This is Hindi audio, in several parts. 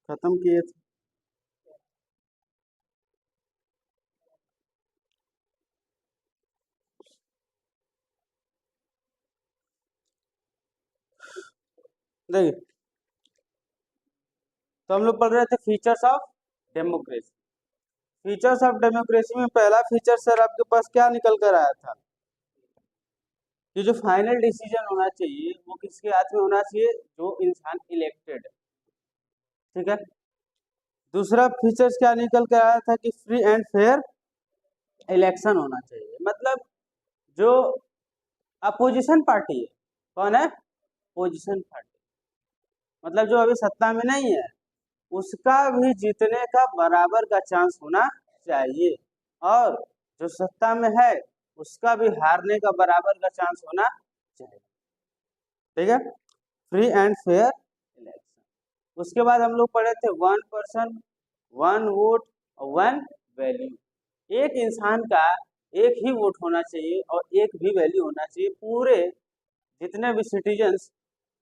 खत्म किए थे। देखिए, तो हम लोग पढ़ रहे थे features of democracy. Features of democracy में पहला फीचर सर आपके पास क्या निकल कर आया था कि जो फाइनल डिसीजन होना चाहिए वो किसके हाथ में होना चाहिए, जो इंसान इलेक्टेड है। ठीक है। दूसरा फीचर्स क्या निकल कर आया था कि फ्री एंड फेयर इलेक्शन होना चाहिए। मतलब जो अपोजिशन पार्टी है, कौन है, पोजिशन पार्टी, मतलब जो अभी सत्ता में नहीं है उसका भी जीतने का बराबर का चांस होना चाहिए, और जो सत्ता में है उसका भी हारने का बराबर का चांस होना चाहिए। ठीक है, फ्री एंड फेयर इलेक्शन। उसके बाद हम लोग पढ़े थे 1 पर्सन 1 वोट और 1 वैल्यू। एक इंसान का एक ही वोट होना चाहिए और एक भी वैल्यू होना चाहिए पूरे जितने भी सिटीजन्स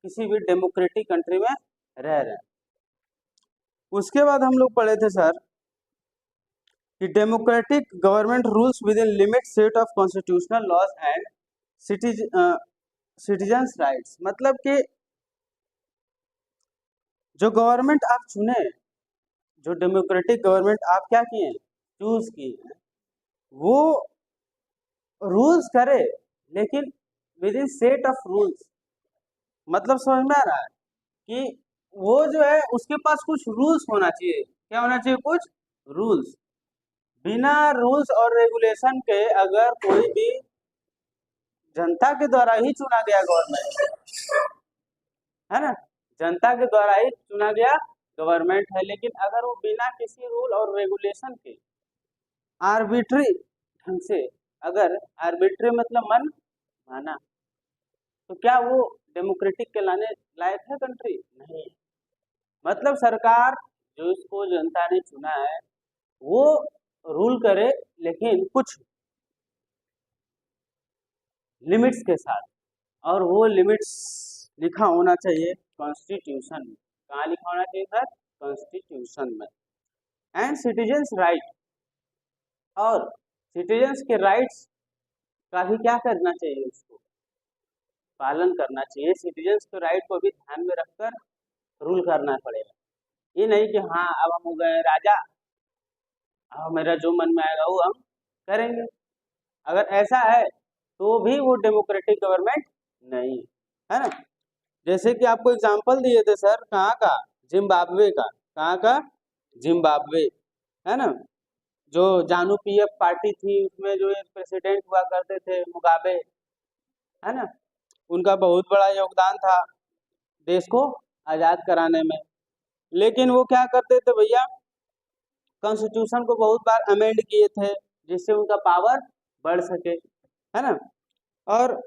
किसी भी डेमोक्रेटिक कंट्री में रह रहे हैं। उसके बाद हम लोग पढ़े थे सर कि democratic government rules within limit set of constitutional laws and citizens rights. मतलब कि जो गवर्नमेंट आप चुने, जो डेमोक्रेटिक गवर्नमेंट आप क्या किए, चूज किए, वो रूल्स करे लेकिन with in set of rules. मतलब समझ में आ रहा है कि वो जो है उसके पास कुछ रूल्स होना चाहिए। क्या होना चाहिए, कुछ रूल्स। बिना रूल्स और रेगुलेशन के अगर कोई भी जनता के द्वारा ही चुना गया गवर्नमेंट है ना, जनता के द्वारा ही चुना गया गवर्नमेंट है, लेकिन अगर वो बिना किसी रूल और रेगुलेशन के आर्बिट्री ढंग से, अगर आर्बिट्री मतलब मन माना, तो क्या वो डेमोक्रेटिक के लाने लायक है कंट्री? नहीं। मतलब सरकार जो इसको जनता ने चुना है वो रूल करे लेकिन कुछ लिमिट्स के साथ, और वो लिमिट्स लिखा होना चाहिए कॉन्स्टिट्यूशन में। कहाँ लिखा होना चाहिए सर? कॉन्स्टिट्यूशन में। एंड सिटीजन्स राइट, और सिटीजन्स के राइट्स का भी क्या करना चाहिए, उसको पालन करना चाहिए। सिटीजन्स के राइट को भी ध्यान में रखकर रूल करना पड़ेगा। ये नहीं कि हाँ अब हम हो गए राजा, अब मेरा जो मन में आएगा वो हम करेंगे। अगर ऐसा है तो भी वो डेमोक्रेटिक गवर्नमेंट नहीं है ना। जैसे कि आपको एग्जांपल दिए थे सर, कहाँ का, जिम्बाब्वे का। कहाँ का? जिम्बाब्वे, है ना। जो जानू पीएफ पार्टी थी उसमें जो एक प्रेसिडेंट हुआ करते थे मुगाबे, है ना, उनका बहुत बड़ा योगदान था देश को आजाद कराने में। लेकिन वो क्या करते थे भैया, कॉन्स्टिट्यूशन को बहुत बार अमेंड किए थे जिससे उनका पावर बढ़ सके, है ना। और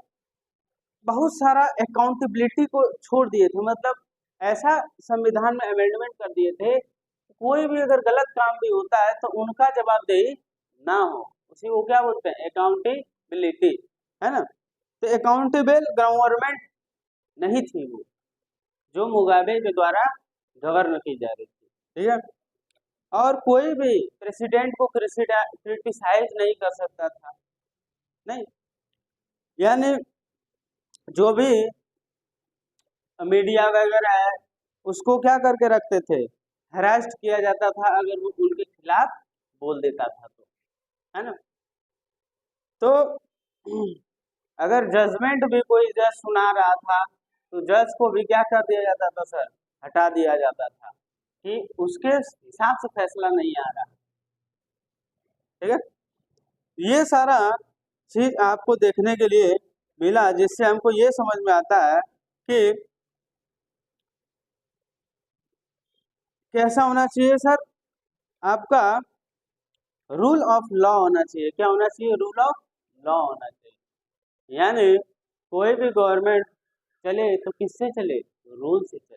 बहुत सारा अकाउंटेबिलिटी को छोड़ दिए थे। मतलब ऐसा संविधान में अमेंडमेंट कर दिए थे कोई भी अगर गलत काम भी होता है तो उनका जवाबदेही ना हो, उसी को क्या बोलते हैं, अकाउंटेबिलिटी, है ना। तो अकाउंटेबल गवर्नमेंट नहीं थी वो जो मुगाबे के द्वारा गवर्न की जा रही थी। ठीक है। और कोई भी प्रेसिडेंट को क्रिटिसाइज नहीं कर सकता था, नहीं। यानी जो भी मीडिया वगैरह है उसको क्या करके रखते थे, हरास्ट किया जाता था अगर वो उनके खिलाफ बोल देता था तो, है ना। तो अगर जजमेंट भी कोई जज सुना रहा था तो जज को भी क्या कर दिया जाता था सर, हटा दिया जाता था कि उसके हिसाब से फैसला नहीं आ रहा। ठीक है। ये सारा चीज आपको देखने के लिए मिला जिससे हमको ये समझ में आता है कि कैसा होना चाहिए सर आपका रूल ऑफ लॉ होना चाहिए। क्या होना चाहिए? रूल ऑफ लॉ होना चाहिए। यानी कोई भी गवर्नमेंट चले तो किससे चले? रूल से चले।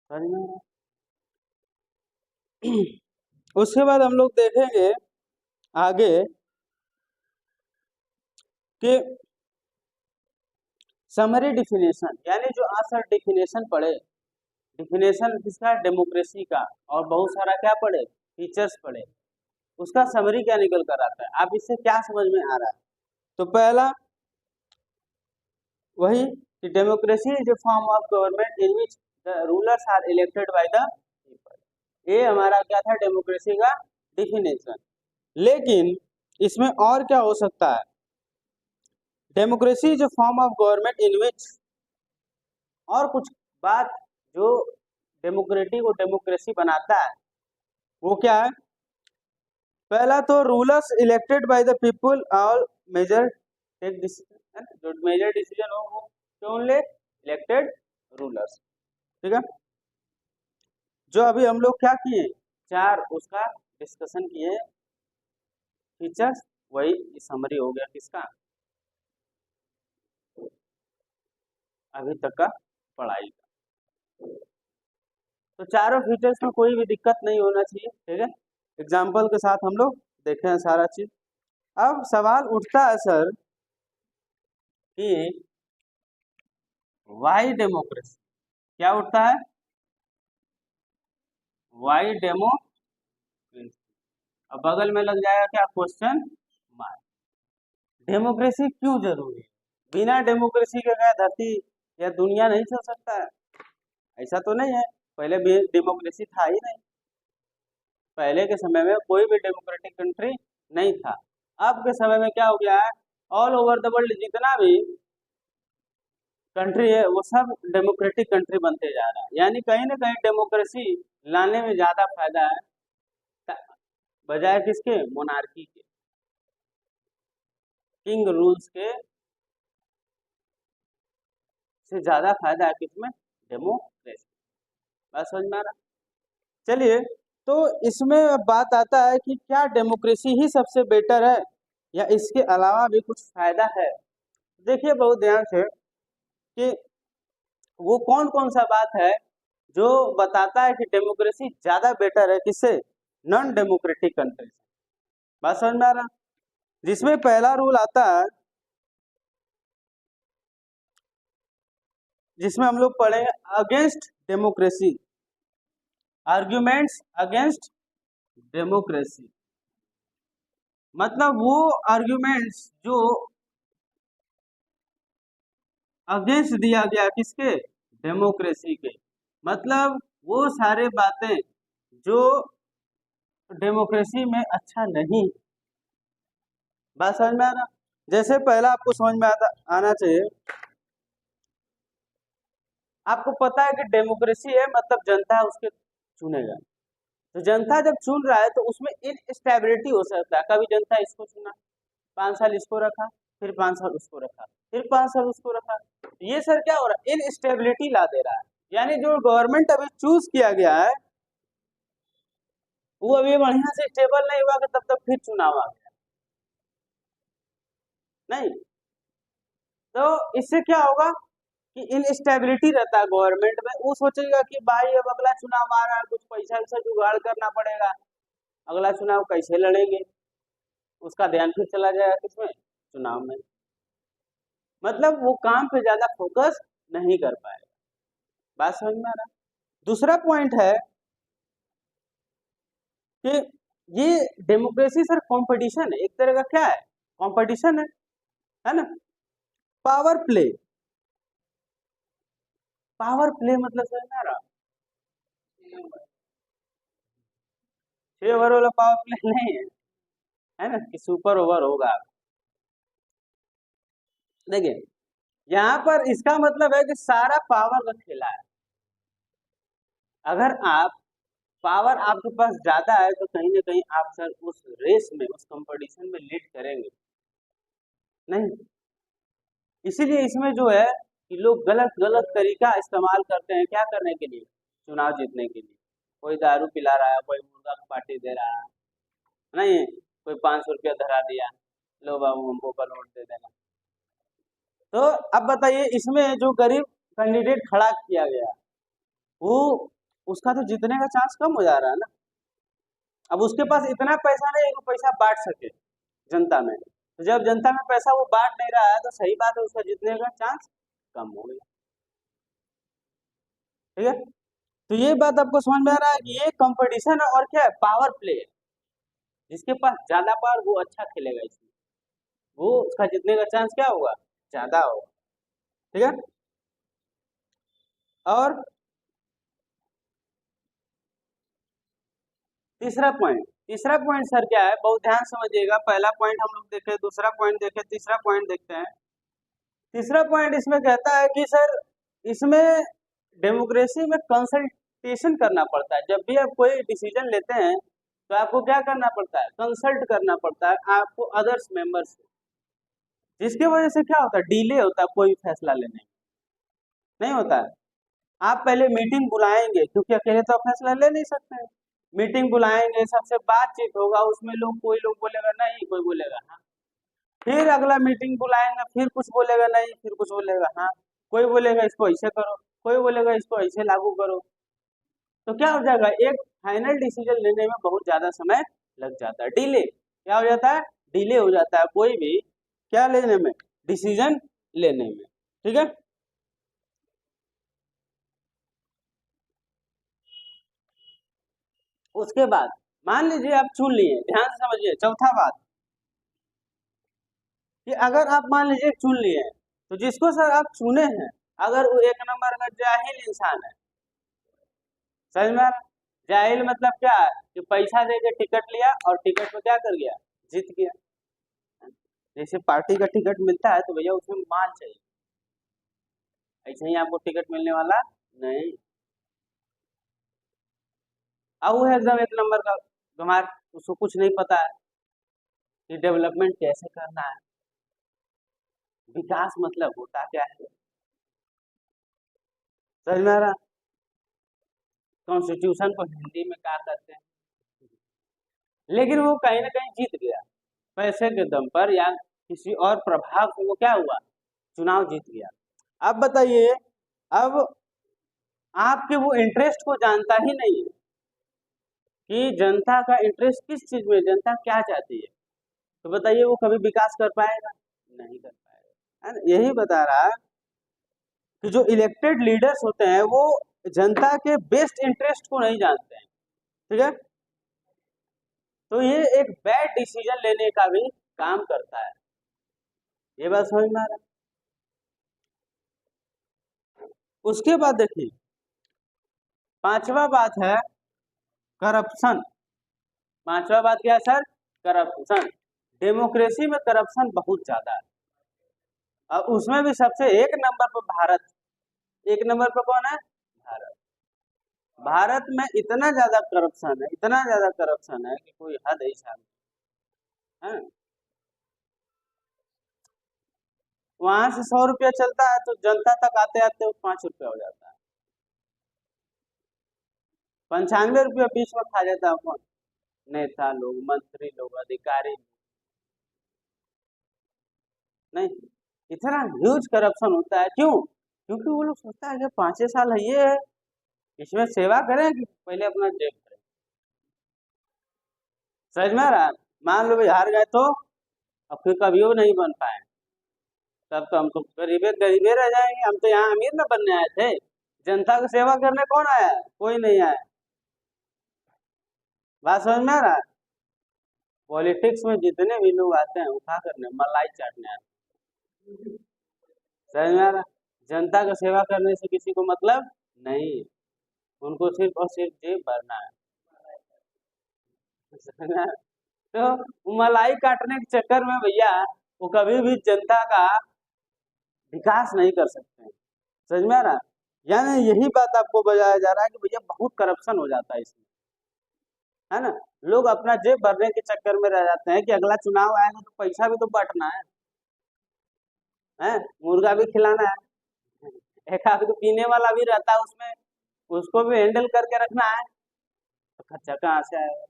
समझ में आ रहा है? उसके बाद हम लोग देखेंगे आगे कि समरी डिफिनेशन, यानी जो आज सर डिफिनेशन पढ़े डिफिनेशन किसका, डेमोक्रेसी का, और बहुत सारा क्या पढ़े, फीचर्स पढ़े, उसका समरी क्या निकल कर आता है। आप इससे क्या समझ में आ रहा है। तो पहला वही कि democracy is a form of government in which the rulers are elected by the people. ये हमारा क्या था डेमोक्रेसी का डिफिनेशन। लेकिन इसमें और क्या हो सकता है, democracy is a form of government in which, और कुछ बात जो डेमोक्रेटिक को डेमोक्रेसी बनाता है वो क्या है। पहला तो rulers elected by the people all major take decision, जो मेजर डिसीजन हो वो ओनली इलेक्टेड रूलर्स। ठीक है, जो अभी हम लोग क्या किए, चार उसका डिस्कशन किए फीचर्स, वही समरी हो गया किसका अभी तक का पढ़ाई का। तो चारों फीचर्स में कोई भी दिक्कत नहीं होना चाहिए। ठीक है, एग्जाम्पल के साथ हम लोग देखे हैं सारा चीज। अब सवाल उठता है सर कि वाई डेमोक्रेसी, क्या उठता है, वाई डेमोक्रेसी। अब बगल में लग जाएगा क्या, क्वेश्चन मार्क। डेमोक्रेसी क्यों जरूरी है, बिना डेमोक्रेसी के क्या धरती या दुनिया नहीं चल सकता है, ऐसा तो नहीं है। पहले भी डेमोक्रेसी था ही नहीं, पहले के समय में कोई भी डेमोक्रेटिक कंट्री नहीं था। अब के समय में क्या हो गया है, ऑल ओवर द वर्ल्ड जितना भी कंट्री है वो सब डेमोक्रेटिक कंट्री बनते जा रहा है। यानी कहीं ना कहीं डेमोक्रेसी लाने में ज्यादा फायदा है बजाय किसके, मोनार्की के, किंग रूल्स के से ज्यादा फायदा है किसमें, डेमोक्रेसी। बात समझ में आ रहा। चलिए, तो इसमें अब बात आता है कि क्या डेमोक्रेसी ही सबसे बेटर है या इसके अलावा भी कुछ फायदा है। देखिए बहुत ध्यान से कि वो कौन कौन सा बात है जो बताता है कि डेमोक्रेसी ज्यादा बेटर है किससे, नॉन डेमोक्रेटिक कंट्री से। बात समझ में आ रहा। जिसमें पहला रूल आता है, जिसमें हम लोग पढ़े against democracy, arguments against democracy. मतलब वो आर्ग्यूमेंट्स जो अगेंस्ट दिया गया किसके, डेमोक्रेसी के, मतलब वो सारे बातें जो डेमोक्रेसी में अच्छा नहीं। बात समझ में आ रहा। जैसे पहला आपको समझ में आना चाहिए, आपको पता है कि डेमोक्रेसी है मतलब जनता उसके चुनेगा। तो जनता जब चुन रहा है तो उसमें इनस्टेबिलिटी हो सकता है, कभी जनता इसको चुना, 5 साल इसको रखा, फिर 5 साल उसको रखा, फिर 5 साल उसको रखा। ये सर क्या हो रहा है, इनस्टेबिलिटी ला दे रहा है। यानी जो गवर्नमेंट अभी चूज किया गया है वो अभी बढ़िया से स्टेबल नहीं हुआ कि तब तक फिर चुनाव आ गया, नहीं। तो इससे क्या होगा कि इनस्टेबिलिटी रहता है गवर्नमेंट में। वो सोचेगा कि भाई अब अगला चुनाव आ रहा है, कुछ पैसा वैसा जुगाड़ करना पड़ेगा, अगला चुनाव कैसे लड़ेंगे, उसका ध्यान फिर चला जाएगा किसमें, चुनाव में। मतलब वो काम पे ज्यादा फोकस नहीं कर पाएगा। बात समझ में आ रहा। दूसरा पॉइंट है कि ये डेमोक्रेसी सर कंपटीशन है, एक तरह का क्या है, कंपटीशन है ना। पावर प्ले, पावर प्ले मतलब समझ में आ रहा, 6 ओवर वाला पावर प्ले नहीं है ना, कि सुपर ओवर होगा। देखिए यहाँ पर इसका मतलब है कि सारा पावर का खेला है। अगर आप पावर आपके पास ज्यादा है तो कहीं ना कहीं आप सर उस रेस में, उस कंपटीशन में लीड करेंगे नहीं। इसीलिए इसमें जो है कि लोग गलत गलत तरीका इस्तेमाल करते हैं, क्या करने के लिए, चुनाव जीतने के लिए। कोई दारू पिला रहा है, कोई मुर्गा की पार्टी दे रहा है, नहीं, कोई 500 रुपया धरा दिया, लो बाबू हमको कल वोट दे देना। तो अब बताइए इसमें जो गरीब कैंडिडेट खड़ा किया गया वो, उसका तो जीतने का चांस कम हो जा रहा है ना। अब उसके पास इतना पैसा नहीं है कि पैसा बांट सके जनता में। तो जब जनता में पैसा वो बांट नहीं रहा है तो सही बात है उसका जीतने का चांस कम हो गया। ठीक है, तो ये बात आपको समझ में आ रहा है कि ये कंपटीशन है और क्या है, पावर प्ले है। जिसके पास ज्यादा पावर वो अच्छा खेलेगा, इसमें वो उसका जीतने का चांस क्या होगा, ज्यादा होगा। ठीक है। और तीसरा पॉइंट सर क्या है, बहुत ध्यान समझिएगा। पहला पॉइंट हम लोग देखे, दूसरा पॉइंट देखे, तीसरा पॉइंट देखते हैं। तीसरा पॉइंट इसमें कहता है कि सर इसमें डेमोक्रेसी में कंसल्टेशन करना पड़ता है। जब भी आप कोई डिसीजन लेते हैं तो आपको क्या करना पड़ता है, कंसल्ट करना पड़ता है आपको अदर्स मेंबर्स से। जिसकी वजह से क्या होता है, डिले होता है कोई फैसला लेने में, नहीं होता है। आप पहले मीटिंग बुलाएंगे, क्योंकि अकेले तो आप फैसला ले नहीं सकते हैं। मीटिंग बुलाएंगे, सबसे बातचीत होगा, उसमें लोग कोई लोग बोलेगा नहीं, कोई बोलेगा हाँ। फिर अगला मीटिंग बुलाएंगे, फिर कुछ बोलेगा नहीं, फिर कुछ बोलेगा हाँ। कोई बोलेगा इसको ऐसे करो, कोई बोलेगा इसको ऐसे लागू करो। तो क्या हो जाएगा, एक फाइनल डिसीजन लेने में बहुत ज्यादा समय लग जाता है। डिले क्या हो जाता है, डिले हो जाता है कोई भी क्या लेने में, डिसीजन लेने में। ठीक है। उसके बाद मान लीजिए आप चुन लिए, ध्यान से समझिए चौथा बात, कि अगर आप मान लीजिए चुन लिए हैं, तो जिसको सर आप चुने हैं, अगर वो एक नंबर का जाहिल इंसान है, समझ में आ रहा है? जाहिल मतलब क्या है, कि पैसा दे के टिकट लिया और टिकट में क्या कर गया, जीत गया। जैसे पार्टी का टिकट मिलता है तो भैया उसमें माल चाहिए, ऐसे ही आपको टिकट मिलने वाला नहीं। अब वो है एकदम एक नंबर का गंवार, उसको कुछ नहीं पता है कि डेवलपमेंट कैसे करना है, विकास मतलब होता क्या है, समझ में आ रहा? कॉन्स्टिट्यूशन को हिंदी में क्या कहते हैं। लेकिन वो कहीं ना कहीं जीत गया, पैसे के दम पर या किसी और प्रभाव से वो क्या हुआ, चुनाव जीत गया। अब बताइए, अब आपके वो इंटरेस्ट को जानता ही नहीं है कि जनता का इंटरेस्ट किस चीज में, जनता क्या चाहती है। तो बताइए वो कभी विकास कर पाएगा, नहीं कर पाएगा, है ना? यही बता रहा है कि जो इलेक्टेड लीडर्स होते हैं वो जनता के बेस्ट इंटरेस्ट को नहीं जानते हैं। ठीक है। तो ये एक बैड डिसीजन लेने का भी काम करता है। ये बात समझ में आ रहा है? उसके बाद देखिए, पांचवा बात है करप्शन। पांचवा बात क्या है सर, करप्शन। डेमोक्रेसी में करप्शन बहुत ज्यादा है, और उसमें भी सबसे एक नंबर पर भारत। एक नंबर पर कौन है, भारत। भारत में इतना ज्यादा करप्शन है, इतना ज्यादा करप्शन है कि कोई हद ही साहब है। वहां से 100 रुपया चलता है तो जनता तक आते आते वो 5 रुपया हो जाता है। 95 रुपया बीच में खा जाता है कौन, नेता लोग, मंत्री लोग, अधिकारी। नहीं, इतना ह्यूज करप्शन होता है, क्यों? क्योंकि वो लोग सोचता है कि 5 साल है ये है, इसमें सेवा करें कि पहले अपना जेब करें। समझ में आ रहा है? मान लो भाई हार गए तो अब फिर कभी वो नहीं बन पाए, तब तो हम तो गरीबे गरीबे रह जाएंगे। हम तो यहाँ अमीर ना बनने आए थे, जनता की सेवा करने कौन आया है, कोई नहीं आया। बात समझ में आ रहा है? पॉलिटिक्स में जितने भी लोग आते हैं वो क्या करने, मलाई चाटने आते हैं। समझ में आ रहा है? जनता का सेवा करने से किसी को मतलब नहीं, उनको सिर्फ और सिर्फ जेब भरना है। समझ में आ रहा है? तो मलाई काटने के चक्कर में भैया वो कभी भी जनता का विकास नहीं कर सकते हैं। समझ में आ रहा है? यानी यही बात आपको बताया जा रहा है कि भैया बहुत करप्शन हो जाता है इसमें, है ना? लोग अपना जेब भरने के चक्कर में रह जाते हैं कि अगला चुनाव आएगा तो पैसा भी तो बांटना है, मुर्गा भी खिलाना है, एक आदमी पीने वाला भी रहता है उसमें, उसको भी हैंडल करके रखना है, तो खर्चा कहाँ से आएगा?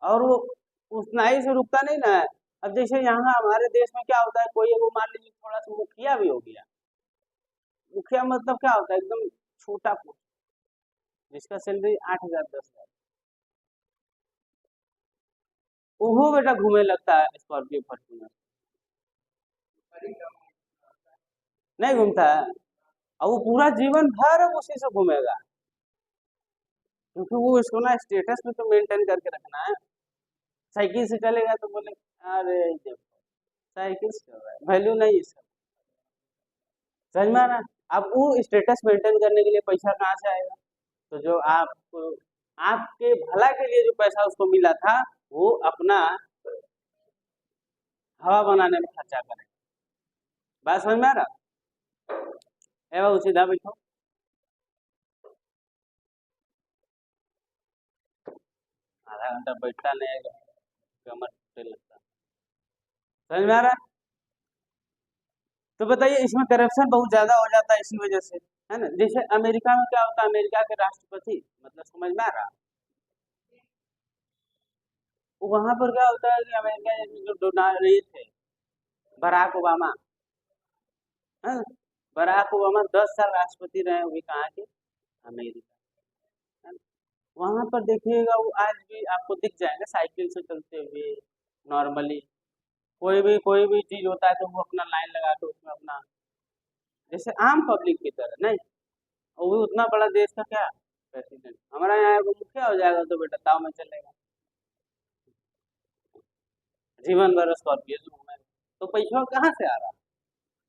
और वो उतना ही से रुकता नहीं ना है। अब जैसे यहाँ हमारे देश में क्या होता है, कोई वो मान लीजिए थोड़ा सा मुखिया भी हो गया। मुखिया मतलब क्या होता है, एकदम छोटा पोस्ट, जिसका सैलरी 8,000 10,000, वो बेटा घूमे लगता है स्कॉर्पियो फॉर्च्यूनर, नहीं घूमता है। और वो पूरा जीवन भर उसी से घूमेगा, क्योंकि वो इसको ना स्टेटस में तो मेंटेन करके रखना है। साइकिल से चलेगा तो बोले अरे देखो साइकिल से चल रहा है, वैल्यू नहीं इसका, समझ में आ रहा है? अब वो स्टेटस मेंटेन करने के लिए पैसा कहाँ से आएगा? तो जो आपको आपके भला के लिए जो पैसा उसको मिला था वो अपना हवा बनाने में खर्चा करें। बात समझ में आ रहा? ए बाबू सीधा बैठो, आधा घंटा बैठता नहीं है, कमर टूटने लगता, समझ में आ रहा है? तो बताइए इसमें करप्शन बहुत ज्यादा हो जाता है इसी वजह से, है ना? जैसे अमेरिका में क्या होता है, अमेरिका के राष्ट्रपति, मतलब समझ में आ रहा, वहां पर क्या होता है कि अमेरिका के जो डोनाल्ड ये थे, बराक ओबामा, है ना? बराक ओबामा 10 साल राष्ट्रपति रहे, हुए कहाँ के, अमेरिका, है ना? वहां पर देखिएगा वो आज भी आपको दिख जाएगा साइकिल से चलते हुए नॉर्मली, कोई भी चीज होता है तो वो अपना लाइन लगा के उसमें अपना, जैसे आम पब्लिक की तरह नहीं। और वो उतना बड़ा देश का क्या प्रेसिडेंट, हमारा यहाँ को मुखिया हो जाएगा तो बेटा ताव में चलेगा, जीवन भर स्कॉर्पियो से घूमेगा, तो पैसा कहाँ से आ रहा?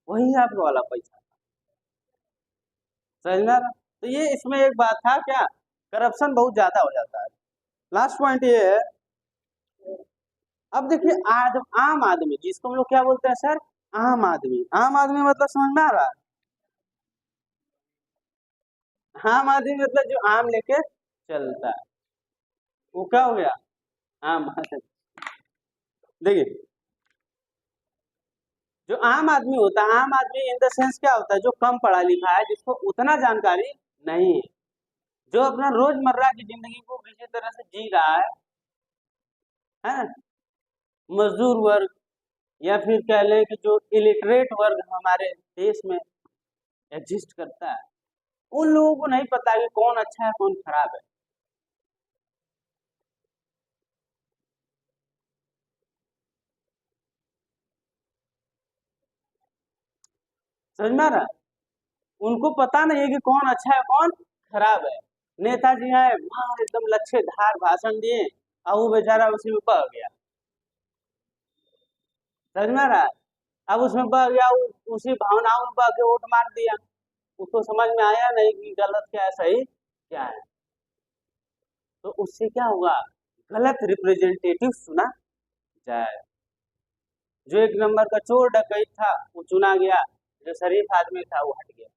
वही आपको वाला पैसा, समझ में आ रहा? तो ये इसमें एक बात था क्या, करप्शन बहुत ज्यादा हो जाता है। लास्ट पॉइंट ये है, अब देखिए आम आदमी जिसको हम लोग क्या बोलते हैं सर, आम आदमी, आम आदमी मतलब समझ में आ रहा है? आम आदमी मतलब जो आम लेके चलता है, वो क्या हो गया, आम आदमी। देखिए जो आम आदमी होता है, आम आदमी इन द सेंस क्या होता है, जो कम पढ़ा लिखा है, जिसको उतना जानकारी नहीं है, जो अपना रोजमर्रा की जिंदगी को किसी तरह से जी रहा है ना? मजदूर वर्ग, या फिर कह लें कि जो इलिटरेट वर्ग हमारे देश में एग्जिस्ट करता है, उन लोगों को नहीं पता कि कौन अच्छा है कौन खराब है। समझ में आ रहा है? उनको पता नहीं है कि कौन अच्छा है कौन खराब है। नेताजी है वहां एकदम लच्छेदार भाषण दिए और वो बेचारा उसी में बह गया, समझ में आ रहा है? अब उसमें बह गया, उसी भावनाओं में बह के वोट मार दिया, उसको समझ में आया नहीं कि गलत क्या है सही क्या है, तो उससे क्या होगा, गलत रिप्रेजेंटेटिव चुना जाए। जो एक नंबर का चोर डकैत था वो चुना गया, जो शरीफ आदमी था वो हट गया।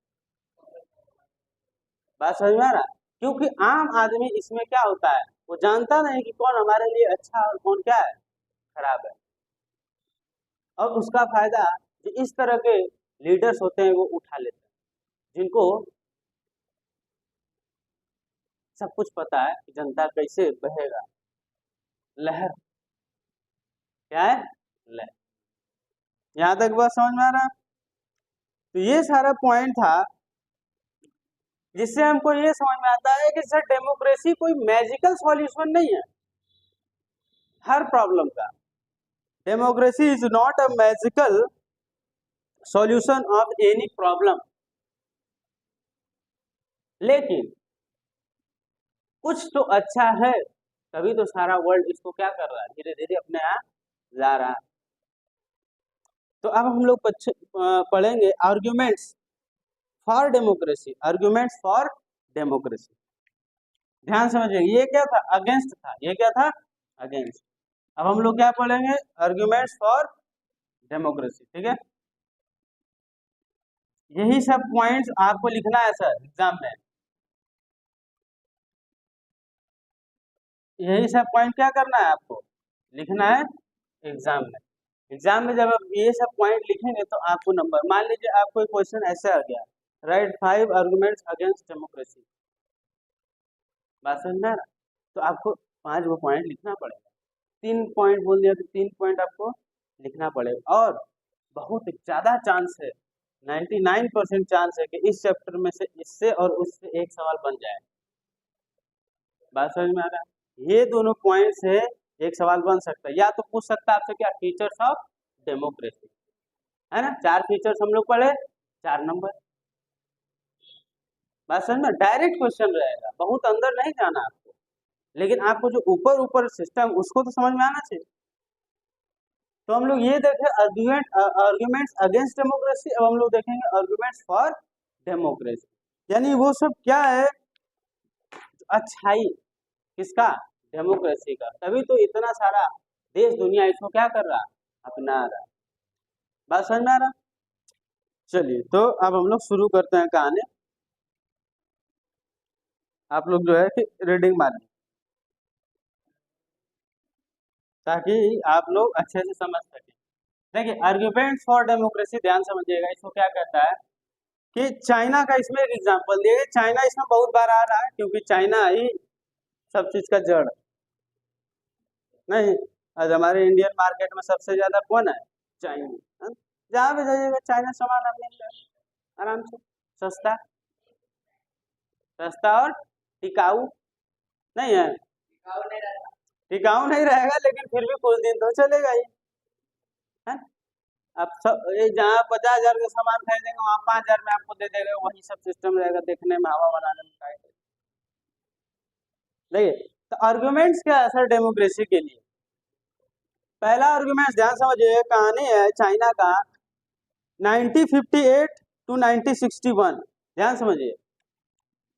बात समझ में आ रहा है? क्योंकि आम आदमी इसमें क्या होता है, वो जानता नहीं कि कौन हमारे लिए अच्छा है और कौन क्या है खराब है, और उसका फायदा जो इस तरह के लीडर्स होते हैं वो उठा लेते हैं, जिनको सब कुछ पता है कि जनता कैसे बहेगा, लहर क्या है, लहर। यहाँ तक बात समझ में आ रहा है? तो ये सारा पॉइंट था जिससे हमको ये समझ में आता है कि सर डेमोक्रेसी कोई मैजिकल सॉल्यूशन नहीं है हर प्रॉब्लम का। Democracy is not a magical solution of any problem, लेकिन कुछ तो अच्छा है, तभी तो सारा वर्ल्ड इसको क्या कर रहा है, धीरे धीरे अपने यहाँ ला रहा है। तो अब हम लोग पढ़ेंगे arguments for democracy, arguments for democracy. ध्यान समझिए, ये क्या था, अगेंस्ट था, ये क्या था, अगेंस्ट। अब हम लोग क्या पढ़ेंगे, आर्ग्यूमेंट्स फॉर डेमोक्रेसी, ठीक है? यही सब पॉइंट्स आपको लिखना है सर एग्जाम में, यही सब पॉइंट क्या करना है आपको, लिखना है एग्जाम में। एग्जाम में जब आप ये सब पॉइंट लिखेंगे तो आपको नंबर, मान लीजिए आपको एक क्वेश्चन ऐसे आ गया, राइट 5 आर्गुमेंट्स अगेंस्ट डेमोक्रेसी, बात समझ में आ रहा? तो आपको 5 वो पॉइंट लिखना पड़ेगा, 3 पॉइंट बोल दिया तो 3 पॉइंट आपको लिखना पड़ेगा, और बहुत ज्यादा चांस है, 99% चांस है कि इस चैप्टर में से इससे और उससे एक सवाल बन जाए। बात समझ में आ रहा है? ये दोनों पॉइंट से एक सवाल बन सकता है, या तो पूछ सकता है आपसे क्या, फीचर्स ऑफ डेमोक्रेसी, है ना? 4 फीचर्स हम लोग पढ़े, 4 नंबर। बात समझ में, डायरेक्ट क्वेश्चन रहेगा, बहुत अंदर नहीं जाना आपको, लेकिन आपको जो ऊपर ऊपर सिस्टम उसको तो समझ में आना चाहिए। तो हम लोग ये देखे आर्ग्यूमेंट्स अगेंस्ट डेमोक्रेसी, अब हम लोग देखेंगे आर्ग्यूमेंट्स फॉर डेमोक्रेसी, यानी वो सब क्या है, अच्छाई किसका, डेमोक्रेसी का, तभी तो इतना सारा देश दुनिया इसको क्या कर रहा, अपना रहा। बात समझ में आ रहा। चलिए तो अब हम लोग शुरू करते हैं कहानी। आप लोग जो है कि रीडिंग मारें ताकि आप लोग अच्छे से समझ सकें। देखिए आर्ग्यूमेंट फॉर डेमोक्रेसी, ध्यान समझिएगा, इसको क्या कहता है कि चाइना का इसमें एक एग्जांपल दिए, चाइना इसमें बहुत बार आ रहा है क्योंकि चाइना ही सब चीज का जड़ नहीं। आज हमारे इंडियन मार्केट में सबसे ज्यादा कौन है, चाइना। हाँ? जहाँ भी जाइएगा चाइना सामान आप मिल जाएगा आराम से, सस्ता सस्ता और टिकाऊ नहीं है, टिकाऊ नहीं रहेगा लेकिन फिर भी कुछ दिन तो चलेगा ही है। अब सब ये जहाँ 50,000 का सामान खरीदेंगे वहाँ 5,000 में आपको दे देगा, वही सब सिस्टम रहेगा, देखने में हवा बनाने में काय। देखिए तो आर्गुमेंट्स क्या है सर डेमोक्रेसी के लिए। पहला आर्गुमेंट ध्यान समझिए, कहानी है चाइना का 1958 टू 1961, ध्यान समझिए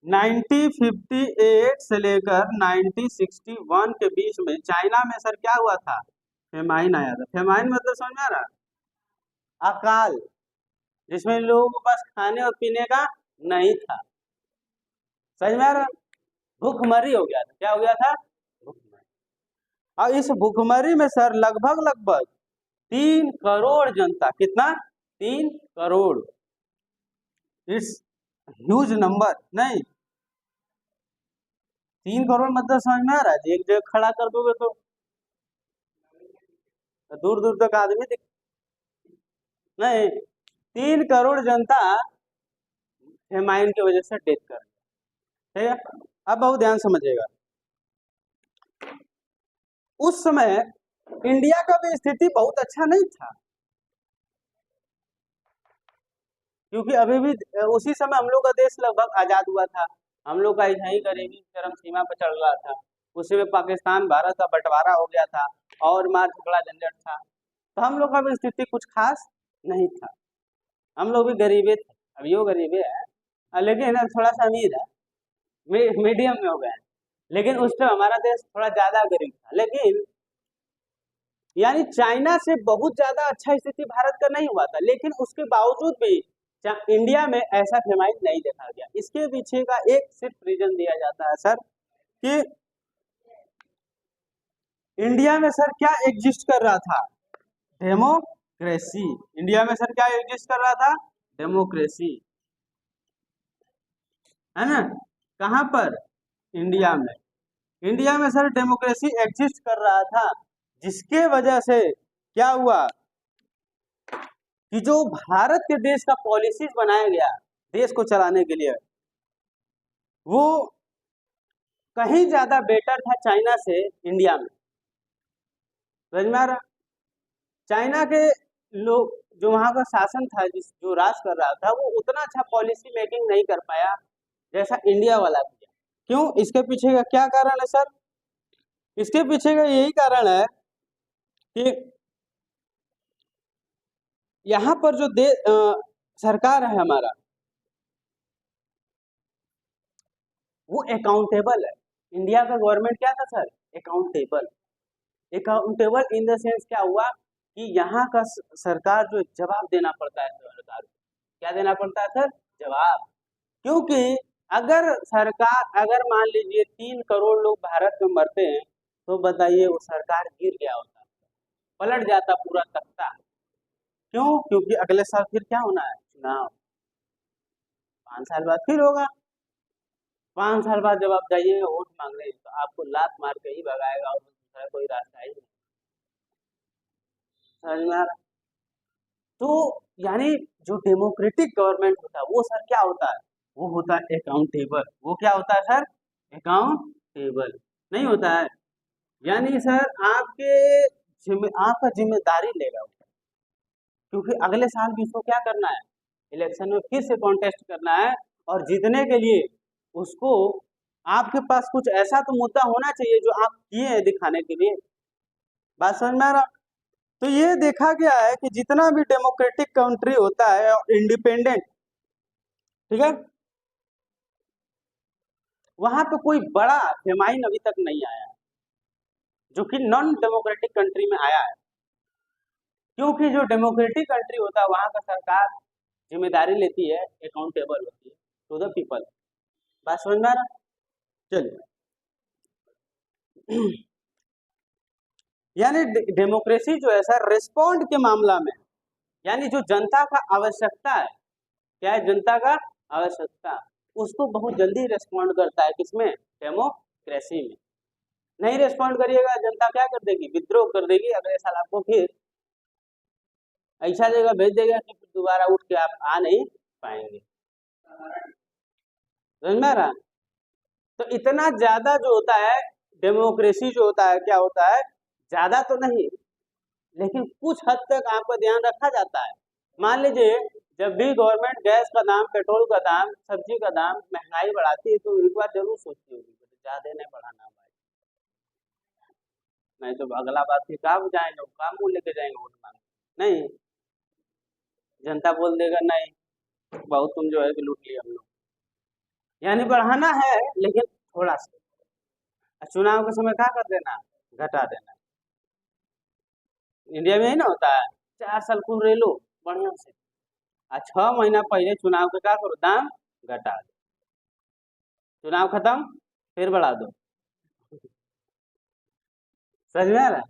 1958 से लेकर 1961 के बीच में चाइना में सर क्या हुआ था, फेमाइन आया था। फेमाइन मतलब समझ में आ रहा, अकाल, जिसमें लोगों के पास खाने और पीने का नहीं था, समझ में आ रहा, भूखमरी हो गया था। क्या हो गया था, भूखमरी। और इस भूखमरी में सर लगभग लगभग 3 करोड़ जनता, कितना, 3 करोड़, इट्स ह्यूज नंबर नहीं, 3 करोड़ मतलब समझ में आ रहा है, एक जगह खड़ा कर दोगे तो दूर दूर तक आदमी दिख नहीं, 3 करोड़ जनता फेमाइन की वजह से डेथ कर, ठीक है। अब बहुत ध्यान समझिएगा, उस समय इंडिया का भी स्थिति बहुत अच्छा नहीं था, क्योंकि अभी भी उसी समय हम लोग का देश लगभग आजाद हुआ था, हम लोग का यही गरीबी चरम सीमा पर चल रहा था, उसी में पाकिस्तान भारत का बंटवारा हो गया था और मार झगड़ा झंझट था, तो हम लोग का भी स्थिति कुछ खास नहीं था, हम लोग भी गरीबे थे, अभी वो गरीबे है लेकिन अब थोड़ा सा अमीर है, मीडियम में हो गए हैं, लेकिन उस टाइम हमारा देश थोड़ा ज्यादा गरीब था। लेकिन यानी चाइना से बहुत ज्यादा अच्छा स्थिति भारत का नहीं हुआ था, लेकिन उसके बावजूद भी इंडिया में ऐसा फेमाइन नहीं देखा गया। इसके पीछे का एक सिर्फ रीजन दिया जाता है सर कि इंडिया में सर क्या एग्जिस्ट कर रहा था, डेमोक्रेसी। इंडिया में सर क्या एग्जिस्ट कर रहा था, डेमोक्रेसी, है ना। कहां पर, इंडिया में, इंडिया में सर डेमोक्रेसी एग्जिस्ट कर रहा था, जिसके वजह से क्या हुआ कि जो भारत के देश का पॉलिसीज बनाया गया देश को चलाने के लिए, वो कहीं ज्यादा बेटर था चाइना से इंडिया में, समझ में आ रहा। चाइना के लोग, जो वहां का शासन था, जो राज कर रहा था, वो उतना अच्छा पॉलिसी मेकिंग नहीं कर पाया जैसा इंडिया वाला किया। क्यों, इसके पीछे का क्या कारण है सर, इसके पीछे का यही कारण है कि यहाँ पर जो सरकार है हमारा, वो अकाउंटेबल है। इंडिया का गवर्नमेंट क्या था sir, accountable. Accountable in the sense क्या हुआ कि यहाँ का सरकार जो जवाब देना पड़ता है सरकार को, क्या देना पड़ता है सर, जवाब। क्योंकि अगर सरकार, अगर मान लीजिए 3 करोड़ लोग भारत में मरते हैं, तो बताइए वो सरकार गिर गया होता, पलट जाता पूरा तख्ता। क्यों, क्योंकि अगले साल फिर क्या होना है, चुनाव, 5 साल बाद फिर होगा। 5 साल बाद जब आप जाइएगा वोट मांगने, तो आपको लात मार के ही भगाएगा और दूसरा कोई रास्ता ही नहीं, समझ में आ रहा। तो यानी जो डेमोक्रेटिक गवर्नमेंट होता है वो सर क्या होता है, वो होता है अकाउंटेबल। वो क्या होता है सर, अकाउंटेबल नहीं होता है, यानी सर आपका जिम्मेदारी लेगा वो, क्योंकि अगले साल भी इसको क्या करना है, इलेक्शन में फिर से कॉन्टेस्ट करना है और जीतने के लिए उसको आपके पास कुछ ऐसा तो मुद्दा होना चाहिए जो आप किए हैं दिखाने के लिए। बात समझ में आ रहा? तो ये देखा गया है कि जितना भी डेमोक्रेटिक कंट्री होता है और इंडिपेंडेंट, ठीक है, वहां पे कोई बड़ा फेमाइन अभी तक नहीं आया है जो कि नॉन डेमोक्रेटिक कंट्री में आया है। क्योंकि जो डेमोक्रेटिक कंट्री होता है वहां का सरकार जिम्मेदारी लेती है, अकाउंटेबल होती है टू द पीपल। बात समझ में आ रहा? चलिए, यानी डेमोक्रेसी जो है सर रिस्पॉन्ड के मामला में, यानी जो जनता का आवश्यकता है, क्या है जनता का आवश्यकता, उसको बहुत जल्दी रिस्पॉन्ड करता है। किसमें? डेमोक्रेसी में। नहीं रिस्पॉन्ड करिएगा जनता क्या कर देगी? विद्रोह कर देगी। अगले साल आपको फिर ऐसा जगह भेज देगा कि दोबारा उठ के आप आ नहीं पाएंगे। समझ में आ रहा? तो इतना ज्यादा जो होता है डेमोक्रेसी जो होता है, क्या होता है, ज्यादा तो नहीं लेकिन कुछ हद तक आपका ध्यान रखा जाता है। मान लीजिए जब भी गवर्नमेंट गैस का दाम, पेट्रोल का दाम, सब्जी का दाम, महंगाई बढ़ाती है तो एक बार जरूर सोचती होगी ज्यादा नहीं बढ़ाना भाई, नहीं तो अगला बात फिर कहाँ जाएंगे, काम को लेके जाएंगे वोट मांगने। नहीं, जनता बोल देगा नहीं बहुत तुम जो है कि लूट लिया हम लोग। यानी बढ़ाना है लेकिन थोड़ा सा, चुनाव के समय क्या कर देना, घटा देना। इंडिया में ही ना होता है, 4 साल खूब रेलो बढ़िया से, 6 महीना पहले चुनाव के क्या करो, दाम घटा दो, चुनाव खत्म फिर बढ़ा दो। समझ में आ रहा है?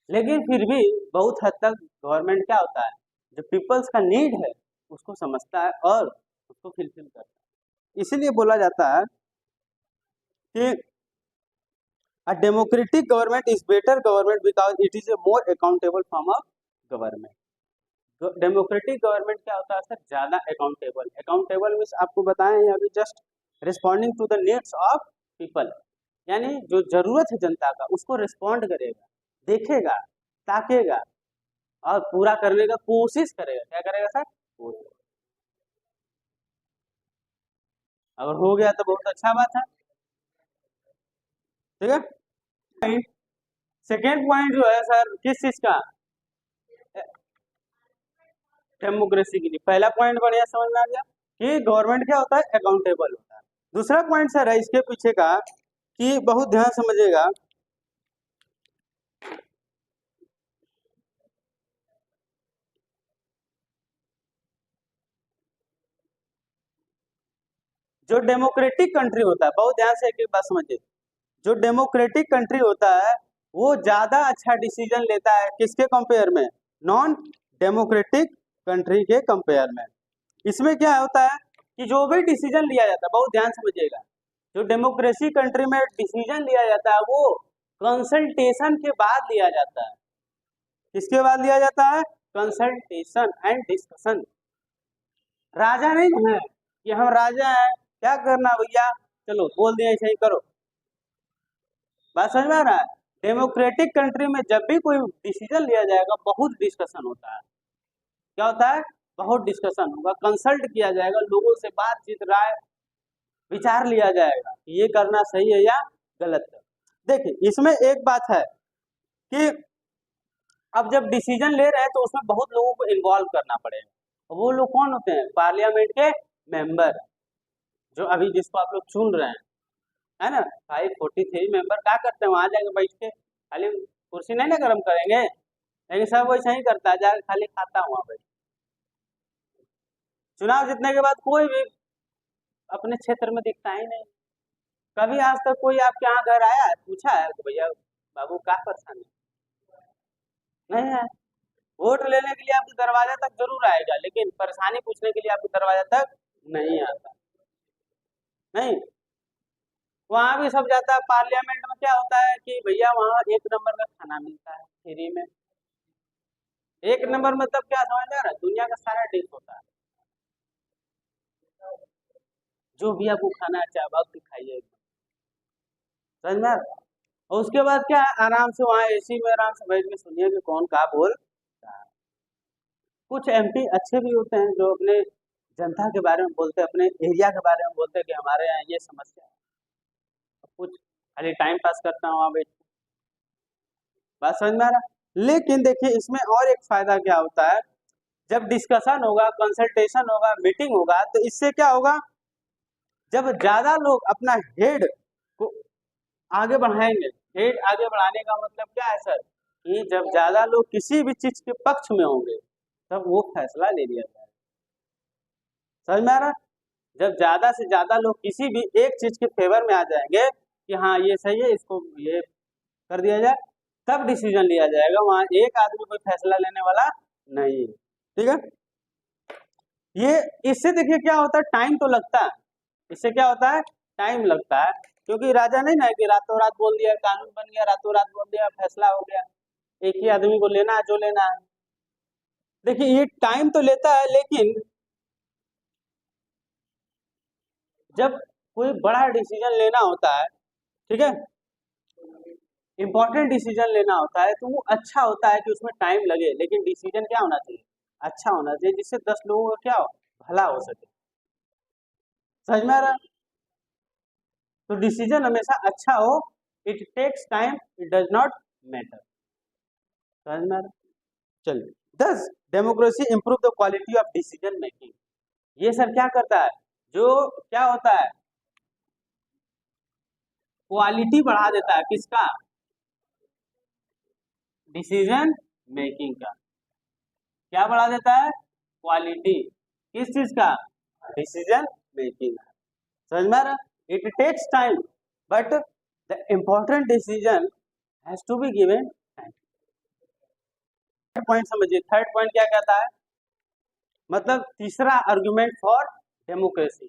लेकिन फिर भी बहुत हद तक गवर्नमेंट क्या होता है, जो पीपल्स का नीड है उसको समझता है और उसको फिलफिल करता है। इसीलिए बोला जाता है कि a democratic government is better government because it is a more accountable form of government। तो डेमोक्रेटिक गवर्नमेंट क्या होता है सर, ज्यादा अकाउंटेबल। अकाउंटेबल मीन्स आपको बताएं अभी just, responding to the needs of people, यानी जो जरूरत है जनता का उसको रिस्पॉन्ड करेगा, देखेगा, ताकेगा और पूरा करने का कोशिश करेगा। क्या करेगा सर? कोशिश। अगर हो गया तो बहुत अच्छा बात है, ठीक है। सेकेंड पॉइंट जो है सर किस चीज का, डेमोक्रेसी के लिए। पहला पॉइंट बढ़िया समझ में आ गया कि गवर्नमेंट क्या होता है, अकाउंटेबल होता है। दूसरा पॉइंट सर है इसके पीछे का कि बहुत ध्यान समझिएगा, जो डेमोक्रेटिक कंट्री होता है, बहुत ध्यान से एक बात समझिए, जो डेमोक्रेटिक कंट्री होता है वो ज्यादा अच्छा डिसीजन लेता है किसके कंपेयर में, नॉन डेमोक्रेटिक कंट्री के कंपेयर में। इसमें क्या होता है कि जो भी डिसीजन लिया जाता है, बहुत ध्यान समझिएगा, जो डेमोक्रेसी कंट्री में डिसीजन लिया जाता है वो कंसल्टेशन के बाद लिया जाता है। किसके बाद लिया जाता है? Consultation and discussion. राजा नहीं है कि हम राजा हैं, क्या करना भैया, चलो बोल दिया ऐसे ही करो। बात समझ में आ रहा है? डेमोक्रेटिक कंट्री में जब भी कोई डिसीजन लिया जाएगा बहुत डिस्कशन होता है। क्या होता है? बहुत डिस्कशन होगा, कंसल्ट किया जाएगा, लोगों से बातचीत, राय विचार लिया जाएगा कि ये करना सही है या गलत है। देखिए इसमें एक बात है कि अब जब डिसीजन ले रहे हैं तो उसमें बहुत लोगों को इन्वॉल्व करना पड़ेगा। वो लोग कौन होते हैं? पार्लियामेंट के मेंबर, जो अभी जिसको आप लोग चुन रहे हैं, है ना। 543 मेंबर क्या करते हैं, वहां जाके बैठ के खाली कुर्सी नहीं ना गर्म करेंगे, लेकिन सब वैसा ही करता है, जाकर खाली खाता हुआ भाई। चुनाव जीतने के बाद कोई भी अपने क्षेत्र में दिखता ही नहीं। कभी आज तक कोई आपके यहाँ घर आया है, पूछा है कि भैया बाबू क्या परेशानी? नहीं है। वोट लेने के लिए आपके दरवाजा तक जरूर आएगा लेकिन परेशानी पूछने के लिए आपके दरवाजा तक नहीं आता। नहीं, वहां भी सब जाता है। पार्लियामेंट में क्या होता है कि भैया वहाँ 1 नंबर का खाना मिलता है फ्री में। 1 नंबर मतलब क्या समझ आ रहा है? दुनिया का सारा डिश होता है, जो भी आपको खाना है चाहे वक्त खाइए, समझ में आ रहा है? और उसके बाद क्या है, आराम से वहाँ एसी में आराम से बैठ के सुनिए कि कौन क्या बोल रहा है। कुछ एमपी अच्छे भी होते हैं जो अपने जनता के बारे में बोलते हैं, अपने एरिया के बारे में बोलते हैं कि हमारे यहाँ ये समस्या है, कुछ खाली टाइम पास करता हूँ वहाँ बैठ के। बात समझ में आ रहा? लेकिन देखिए इसमें और एक फायदा क्या होता है, जब डिस्कशन होगा, कंसल्टेशन होगा, मीटिंग होगा, तो इससे क्या होगा, जब ज्यादा लोग अपना हेड को आगे बढ़ाएंगे, हेड आगे बढ़ाने का मतलब क्या है सर, कि जब ज्यादा लोग किसी भी चीज के पक्ष में होंगे तब वो फैसला ले लिया जाए। समझ में आ रहा? जब ज्यादा से ज्यादा लोग किसी भी एक चीज के फेवर में आ जाएंगे कि हाँ ये सही है, इसको ये कर दिया जाए, तब डिसीजन लिया जाएगा, वहां एक आदमी कोई फैसला लेने वाला नहीं। ठीक है, ये इससे देखिए क्या होता है, टाइम तो लगता है, इससे क्या होता है, टाइम लगता है, क्योंकि राजा नहीं ना कि रातों रात बोल दिया, कानून बन गया, रातों रात बोल दिया, फैसला हो गया, एक ही आदमी को लेना है जो लेना है। देखिए ये टाइम तो लेता है, लेकिन जब कोई बड़ा डिसीजन लेना होता है, ठीक है, इंपॉर्टेंट डिसीजन लेना होता है, तो वो अच्छा होता है कि उसमें टाइम लगे, लेकिन डिसीजन क्या होना चाहिए, अच्छा होना चाहिए, जिससे 10 लोगों का क्या हो, भला हो सके। समझ में आ रहा है? तो डिसीजन हमेशा अच्छा हो, it takes time, it does not matter. समझ में आ रहा? चलिए, thus democracy improve the quality of decision making. ये सर क्या करता है, जो क्या होता है, क्वालिटी बढ़ा देता है, किसका, डिसीजन मेकिंग का। क्या बढ़ा देता है, क्वालिटी, किस चीज का, डिसीजन मेकिंग। समझ में आ रहा? It takes time but the important decision has to be given time. Third point समझिए, थर्ड पॉइंट क्या कहता है, मतलब तीसरा argument for democracy,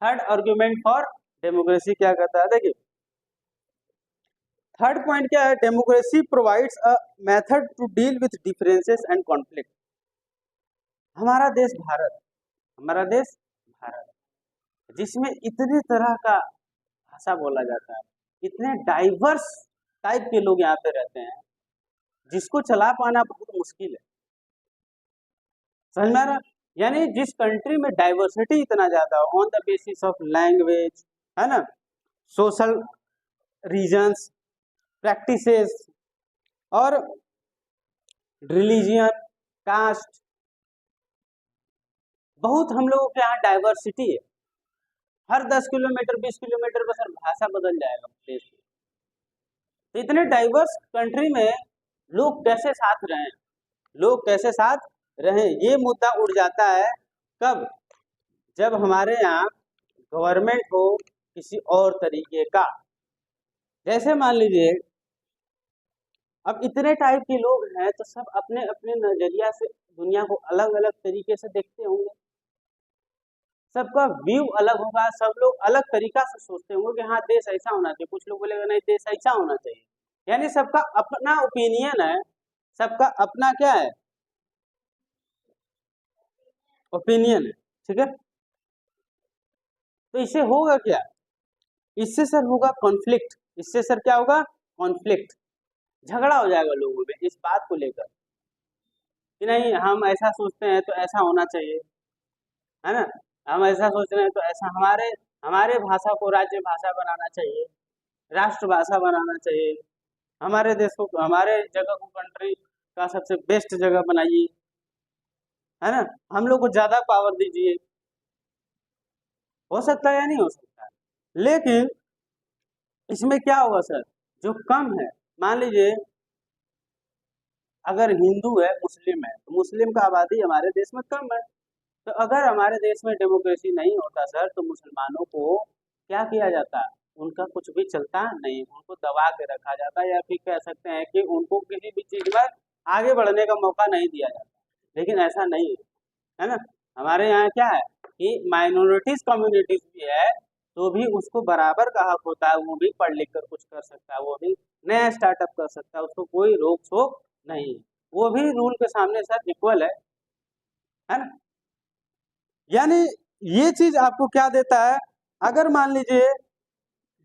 third argument for democracy क्या कहता है, देखिए थर्ड पॉइंट क्या है, democracy provides a method to deal with differences and conflict. हमारा देश भारत, हमारा देश भारत, जिसमें इतने तरह का भाषा बोला जाता है, इतने डाइवर्स टाइप के लोग यहाँ पे रहते हैं, जिसको चला पाना बहुत मुश्किल है। समझ में आ रहा? यानी जिस कंट्री में डाइवर्सिटी इतना ज्यादा हो, on the basis of language, है ना, सोशल रीजन्स, प्रैक्टिसेस और रिलीजियन, कास्ट, बहुत हम लोगों के यहाँ डाइवर्सिटी है। हर 10 किलोमीटर 20 किलोमीटर पर सर भाषा बदल जाएगा देश में। तो इतने डाइवर्स कंट्री में लोग कैसे साथ रहें, लोग कैसे साथ रहें, ये मुद्दा उठ जाता है कब, जब हमारे यहाँ गवर्नमेंट हो किसी और तरीके का। जैसे मान लीजिए अब इतने टाइप के लोग हैं, तो सब अपने अपने नजरिया से दुनिया को अलग अलग तरीके से देखते होंगे, सबका व्यू अलग होगा, सब लोग अलग तरीका से सोचते होंगे कि हाँ देश ऐसा होना चाहिए, कुछ लोग बोलेगा नहीं देश ऐसा होना चाहिए, यानी सबका अपना ओपिनियन है, सबका अपना क्या है, ओपिनियन है। ठीक है, तो इससे होगा क्या, इससे सर होगा कॉन्फ्लिक्ट, इससे सर क्या होगा, कॉन्फ्लिक्ट, झगड़ा हो जाएगा लोगों में इस बात को लेकर कि नहीं हम ऐसा सोचते हैं तो ऐसा होना चाहिए, है ना, हम ऐसा सोच रहे हैं तो ऐसा, हमारे हमारे भाषा को राज्य भाषा बनाना चाहिए, राष्ट्रभाषा बनाना चाहिए, हमारे देश को, हमारे जगह को कंट्री का सबसे बेस्ट जगह बनाइए, है ना, हम लोग को ज्यादा पावर दीजिए। हो सकता है या नहीं हो सकता है, लेकिन इसमें क्या होगा सर, जो कम है, मान लीजिए अगर हिंदू है मुस्लिम है, तो मुस्लिम का आबादी हमारे देश में कम है, तो अगर हमारे देश में डेमोक्रेसी नहीं होता सर, तो मुसलमानों को क्या किया जाता, उनका कुछ भी चलता नहीं, उनको दबा के रखा जाता, या फिर कह सकते हैं कि उनको किसी भी चीज में आगे बढ़ने का मौका नहीं दिया जाता। लेकिन ऐसा नहीं है ना, हमारे यहाँ क्या है कि माइनॉरिटीज कम्युनिटीज भी है, तो भी उसको बराबर का हक होता है, वो भी पढ़ लिख कर कुछ कर सकता है, वो भी नया स्टार्टअप कर सकता है, उसको कोई रोक टोक नहीं, वो भी रूल के सामने सर इक्वल है ना। यानी ये चीज आपको क्या देता है, अगर मान लीजिए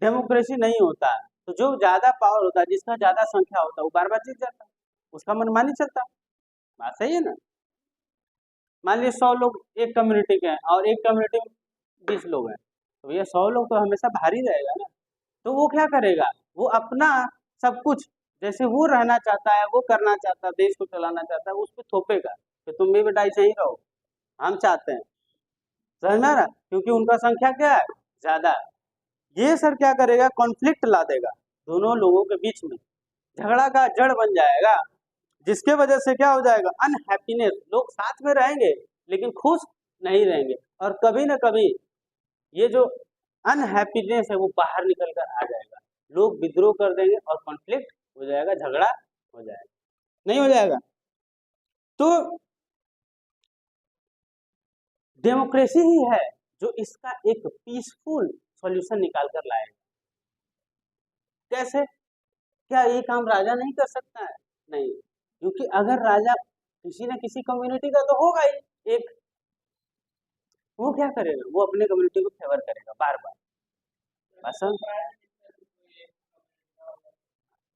डेमोक्रेसी नहीं होता है, तो जो ज्यादा पावर होता है, जिसका ज्यादा संख्या होता है, वो बार बार जीत जाता है, उसका मनमानी चलता है। बात सही है ना। मान लीजिए 100 लोग एक कम्युनिटी के हैं और एक कम्युनिटी में 20 लोग हैं, तो भैया 100 लोग तो हमेशा भारी रहेगा ना। तो वो क्या करेगा, वो अपना सब कुछ जैसे वो रहना चाहता है, वो करना चाहता है, देश को चलाना चाहता है, उस पर थोपेगा कि तुम भी बेटा ऐसे ही रहो, हम चाहते हैं। समझ में आ रहा? क्योंकि उनका संख्या क्या है, ज्यादा है। ये सर क्या करेगा, कॉन्फ्लिक्ट ला देगा दोनों लोगों के बीच में, झगड़ा का जड़ बन जाएगा, जिसके वजह से क्या हो जाएगा, अनहैप्पीनेस। लोग साथ में रहेंगे लेकिन खुश नहीं रहेंगे, और कभी ना कभी ये जो अनहैप्पीनेस है वो बाहर निकल कर आ जाएगा, लोग विद्रोह कर देंगे और कॉन्फ्लिक्ट हो जाएगा, झगड़ा हो जाएगा, नहीं हो जाएगा। तो डेमोक्रेसी ही है जो इसका एक पीसफुल सॉल्यूशन निकाल कर लाएगा। कैसे? क्या ये काम राजा नहीं कर सकता है? नहीं, क्योंकि अगर राजा किसी न किसी कम्युनिटी का तो होगा ही एक, वो क्या करेगा, वो अपने कम्युनिटी को फेवर करेगा बार बार।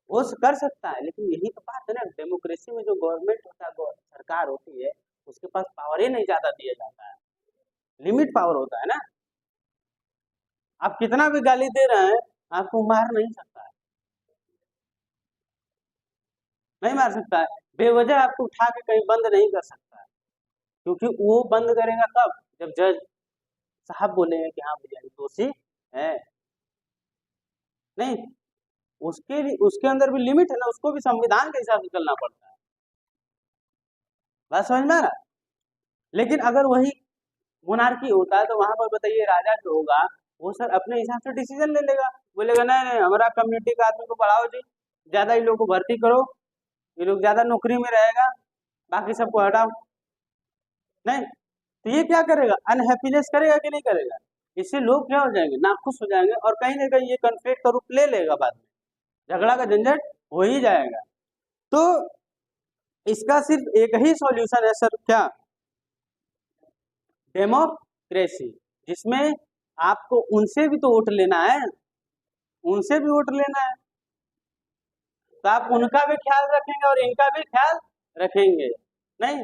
वो कर सकता है, लेकिन यही तो बात है ना, डेमोक्रेसी में जो गवर्नमेंट होता है, सरकार होती है, उसके पास पावर ही नहीं ज्यादा दिया जाता है, लिमिट पावर होता है ना। आप कितना भी गाली दे रहे हैं, आपको मार नहीं सकता है, नहीं मार सकता है, बेवजह आपको उठा के कहीं बंद नहीं कर सकता है, क्योंकि वो बंद करेगा कब, जब जज साहब बोलेंगे कि हाँ भैया ये दोषी है। नहीं, उसके अंदर भी लिमिट है ना, उसको भी संविधान के हिसाब से चलना पड़ता है। बात समझ में आ रहा? लेकिन अगर वही मोनार्की होता है तो वहां पर बताइए राजा जो होगा वो सर अपने हिसाब से डिसीजन ले लेगा, बोलेगा नहीं नहीं हमारा कम्युनिटी का आदमी को बढ़ाओ जी, ज्यादा ही लोग को भर्ती करो, ये लोग ज्यादा नौकरी में रहेगा, बाकी सबको हटाओ। नहीं, तो ये क्या करेगा, अनहैप्पीनेस करेगा कि नहीं करेगा? इससे लोग क्या हो जाएंगे, नाखुश हो जाएंगे, और कहीं ना कहीं ये कन्फ्लिक्ट का रूप ले लेगा, बाद में झगड़ा का झंझट हो ही जाएगा। तो इसका सिर्फ एक ही सॉल्यूशन है सर, क्या, डेमोक्रेसी, जिसमें आपको उनसे भी तो वोट लेना है, उनसे भी वोट लेना है, तो आप उनका भी ख्याल रखेंगे और इनका भी ख्याल रखेंगे। नहीं,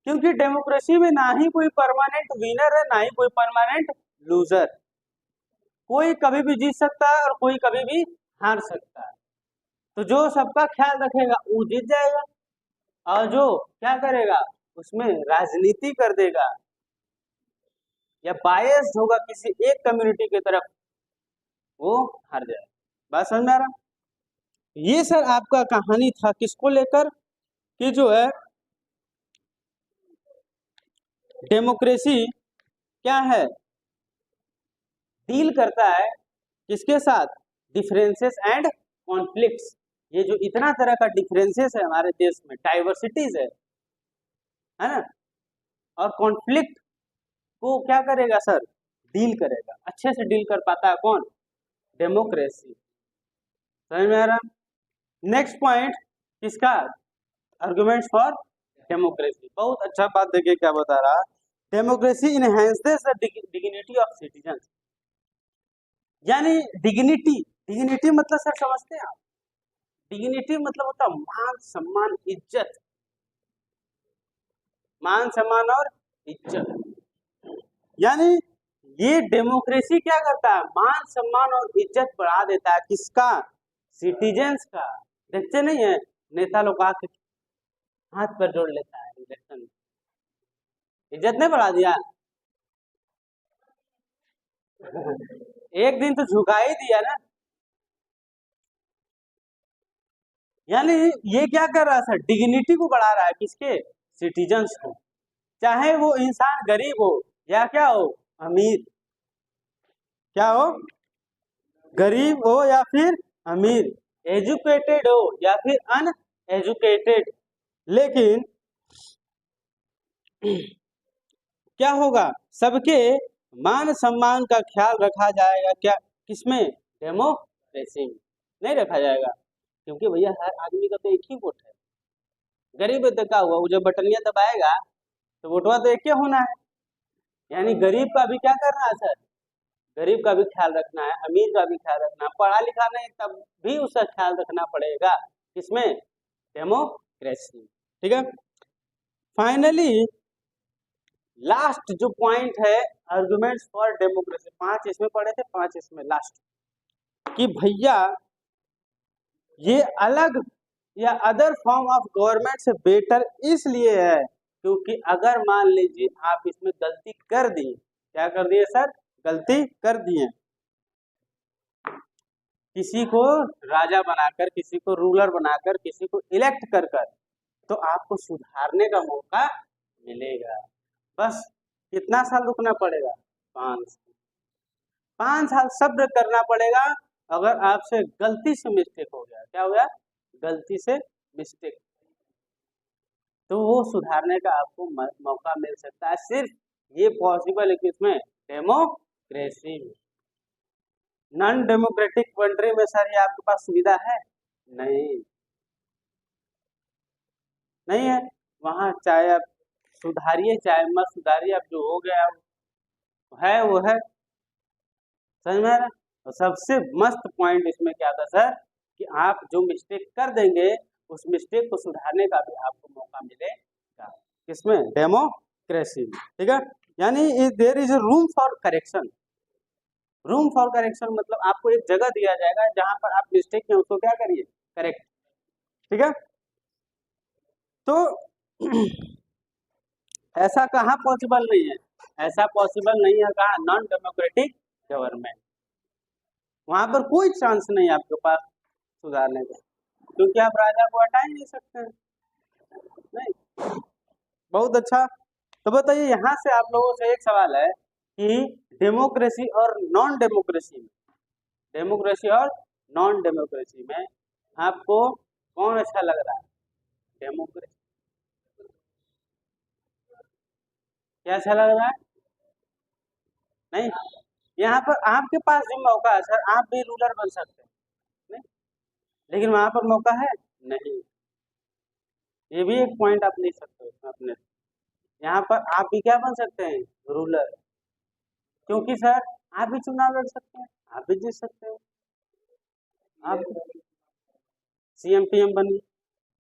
क्योंकि डेमोक्रेसी में ना ही कोई परमानेंट विनर है, ना ही कोई परमानेंट लूजर, कोई कभी भी जीत सकता है और कोई कभी भी हार सकता है। तो जो सबका ख्याल रखेगा वो जीत जाएगा, और जो क्या करेगा उसमें राजनीति कर देगा या बायस होगा किसी एक कम्युनिटी की तरफ, वो हार जाएगा। बात समझ में आ रहा? ये सर आपका कहानी था किसको लेकर, कि जो है डेमोक्रेसी क्या है, डील करता है किसके साथ, डिफरेंसेस एंड कॉन्फ्लिक्ट्स। ये जो इतना तरह का डिफरेंसेस है हमारे देश में, डाइवर्सिटीज है ना, और कॉन्फ्लिक्ट को क्या करेगा सर, डील करेगा, अच्छे से डील कर पाता है कौन, डेमोक्रेसी। समझ में आ रहा? नेक्स्ट पॉइंट किसका, आर्गुमेंट्स फॉर डेमोक्रेसी। बहुत अच्छा बात देखिए क्या बता रहा, democracy enhances the dignity of citizen. यानी डिग्निटी, डिग्निटी मतलब सर समझते हैं आप, डिग्निटी मतलब होता है मान सम्मान इज्जत, मान सम्मान और इज्जत। यानी ये डेमोक्रेसी क्या करता है, मान सम्मान और इज्जत बढ़ा देता है, किसका, सिटीजन्स का। देखते नहीं है नेता लोग आके हाथ पर जोड़ लेता है इलेक्शन में, इज्जत नहीं बढ़ा दिया एक दिन तो झुका ही दिया ना। यानी ये क्या कर रहा है सर, डिग्निटी को बढ़ा रहा है, किसके, सिटीजन्स को, चाहे वो इंसान गरीब हो या क्या हो, अमीर, क्या हो, गरीब हो या फिर अमीर, एजुकेटेड हो या फिर अनएजुकेटेड, लेकिन क्या होगा, सबके मान सम्मान का ख्याल रखा जाएगा, क्या, किसमें, डेमोक्रेसी में नहीं रखा जाएगा, क्योंकि भैया हर आदमी का तो एक ही वोट है, गरीब तो क्या हुआ, वो जब बटनिया दबाएगा तो वोटवा तो एक ही होना है। यानी गरीब का भी क्या करना है सर, गरीब का भी ख्याल रखना है, अमीर का भी ख्याल रखना है, पढ़ा लिखा नहीं तब भी उसका ख्याल रखना पड़ेगा, किसमें, डेमोक्रेसी। ठीक है, फाइनली लास्ट जो पॉइंट है, आर्गुमेंट्स फॉर डेमोक्रेसी, 5 इसमें पढ़े थे, 5 इसमें लास्ट, कि भैया ये अलग या अदर फॉर्म ऑफ गवर्नमेंट से बेटर इसलिए है क्योंकि अगर मान लीजिए आप इसमें गलती कर दिए, क्या कर दिए सर, गलती कर दिए, किसी को राजा बनाकर, किसी को रूलर बनाकर, किसी को इलेक्ट कर कर, तो आपको सुधारने का मौका मिलेगा। बस कितना साल रुकना पड़ेगा, 5 साल। 5 साल सब्र करना पड़ेगा। अगर आपसे गलती से मिस्टेक हो गया, क्या हो गया, गलती से मिस्टेक, तो वो सुधारने का आपको मौका मिल सकता है। सिर्फ ये पॉसिबल है किसमें, डेमोक्रेसी में। नॉन डेमोक्रेटिक कंट्री में सर ये आपके पास सुविधा है नहीं, नहीं है। वहां चाहे आप सुधारिए चाहे मत सुधारिए, अब जो हो गया है वो है, समझ में आ रहा है। और सबसे मस्त पॉइंट इसमें क्या था सर, कि आप जो मिस्टेक कर देंगे उस मिस्टेक को सुधारने का भी आपको मौका मिलेगा, किसमें, डेमोक्रेसी में, ठीक है। यानी there is a room for correction. Room for correction मतलब आपको एक जगह दिया जाएगा जहां पर आप मिस्टेक है उसको क्या करिए, करेक्ट, ठीक है। तो ऐसा कहाँ पॉसिबल नहीं है, ऐसा पॉसिबल नहीं है कहाँ, नॉन डेमोक्रेटिक गवर्नमेंट, वहां पर कोई चांस नहीं है आपके पास सुधारने का, क्योंकि आप राजा को हटा ही नहीं सकते हैं, नहीं। बहुत अच्छा। तो बताइए यहाँ से आप लोगों से एक सवाल है कि डेमोक्रेसी और नॉन डेमोक्रेसी में, डेमोक्रेसी और नॉन डेमोक्रेसी में आपको कौन अच्छा लग रहा है, डेमोक्रेसी, क्या अच्छा लग रहा है, नहीं। यहाँ पर आपके पास भी मौका है सर, आप भी रूलर बन सकते हैं, नहीं, लेकिन वहां पर मौका है नहीं, ये भी एक पॉइंट आप लिख सकते हो अपने। यहाँ पर आप भी क्या बन सकते हैं, रूलर, क्योंकि सर आप भी चुनाव लड़ सकते हैं, आप भी जीत सकते हैं, आप सीएम पीएम बनिए,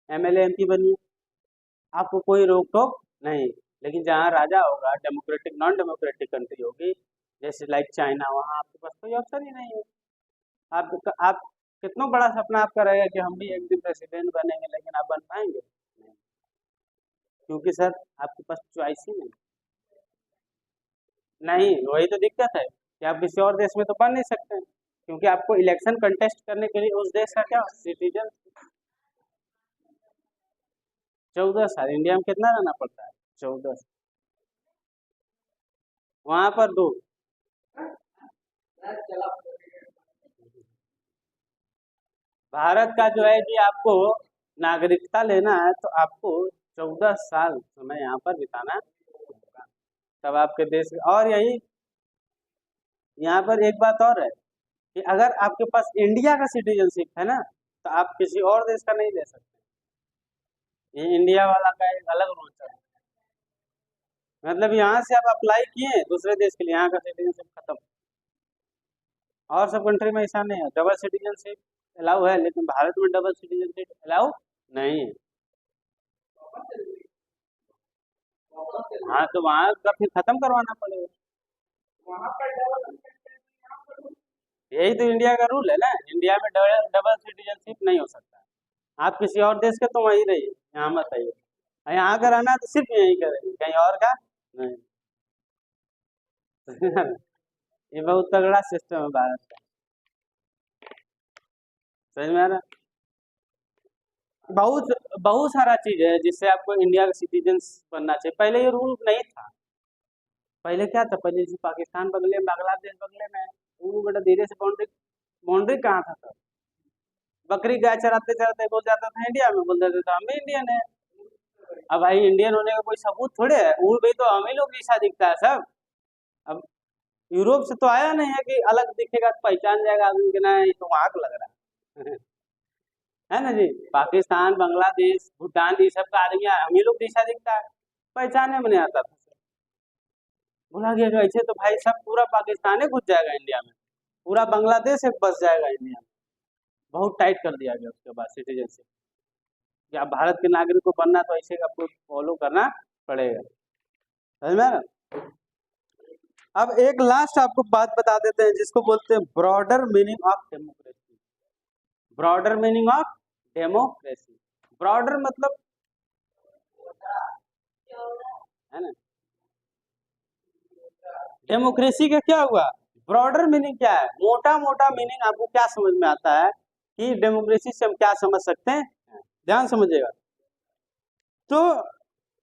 एमएलए एमपी बनिए, आपको कोई रोक टोक नहीं। लेकिन जहाँ राजा होगा, डेमोक्रेटिक नॉन डेमोक्रेटिक कंट्री होगी जैसे लाइक चाइना, वहाँ आपके पास कोई ऑप्शन ही नहीं है। आप कितना बड़ा सपना आपका रहेगा कि हम भी एक दिन प्रेसिडेंट बनेंगे, लेकिन आप बन पाएंगे नहीं, क्योंकि सर आपके पास चॉइस ही नहीं, नहीं। वही तो दिक्कत है कि आप किसी और देश में तो बन नहीं सकते हैं, क्योंकि आपको इलेक्शन कंटेस्ट करने के लिए उस देश का क्या सिटीजन, 14 साल, इंडिया में कितना रहना पड़ता है, 14 साल, वहां पर 2। भारत का जो है कि आपको नागरिकता लेना है तो आपको 14 साल समय यहाँ पर बिताना होगा, तब आपके देश, और यही यहाँ पर एक बात और है कि अगर आपके पास इंडिया का सिटीजनशिप है ना, तो आप किसी और देश का नहीं ले सकते, ये इंडिया वाला का एक अलग रूल है। मतलब यहाँ से आप अप्लाई किए दूसरे देश के लिए, यहाँ का सिटीजनशिप खत्म। और सब कंट्री में ऐसा नहीं है, डबल सिटीजनशिप अलाउ है, लेकिन भारत में डबल सिटीजनशिप अलाउ नहीं है। हाँ, तो वहाँ का फिर खत्म करवाना पड़ेगा, यही तो इंडिया का रूल है ना, इंडिया में डबल सिटीजनशिप नहीं हो सकता। आप किसी और देश के तो वहीं रहिए, यहाँ मत आइए, यहाँ का रहना है तो सिर्फ यहीं करेंगे, कहीं और का नहीं। ये बहुत तगड़ा सिस्टम है भारत का, समझ में आ रहा है? बहुत बहुत सारा चीज है जिससे आपको इंडिया का सिटीजन बनना चाहिए, पहले ये रूल नहीं था। पहले क्या था, पहले जैसे पाकिस्तान बगले में, बांग्लादेश बगले में, वो बेटा धीरे से बाउंड्री, बाउंड्री कहाँ था सर, बकरी गाय चराते चराते बोल जाता था इंडिया में, बोल देते था हम भी इंडियन है। अब भाई इंडियन होने का कोई सबूत थोड़े है, वो भी तो हम ही लोग जैसा दिखता है सब। अब यूरोप से तो आया नहीं है कि अलग दिखेगा तो पहचान जाएगा आदमी के, ना ये तो वहां का लग रहा है है ना जी। पाकिस्तान, बांग्लादेश, भूटान, ये सब का आदमी हम ही लोग जैसा दिखता है, पहचाने में नहीं आता था। बोला गया ऐसे तो भाई सब पूरा पाकिस्तान ही घुस जाएगा इंडिया में, पूरा बांग्लादेश एक बस जाएगा इंडिया में। बहुत टाइट कर दिया गया उसके बाद सिटीजनशिप, कि आप भारत के नागरिक को बनना तो ऐसे आपको फॉलो करना पड़ेगा, समझ में आ रहा? अब एक लास्ट आपको बात बता देते हैं जिसको बोलते हैं broader meaning of democracy. Broader meaning of democracy, broader मतलब है ना, डेमोक्रेसी का क्या हुआ, ब्रॉडर मीनिंग क्या है, मोटा मोटा मीनिंग आपको क्या समझ में आता है कि डेमोक्रेसी से हम क्या समझ सकते हैं, ध्यान समझिएगा। तो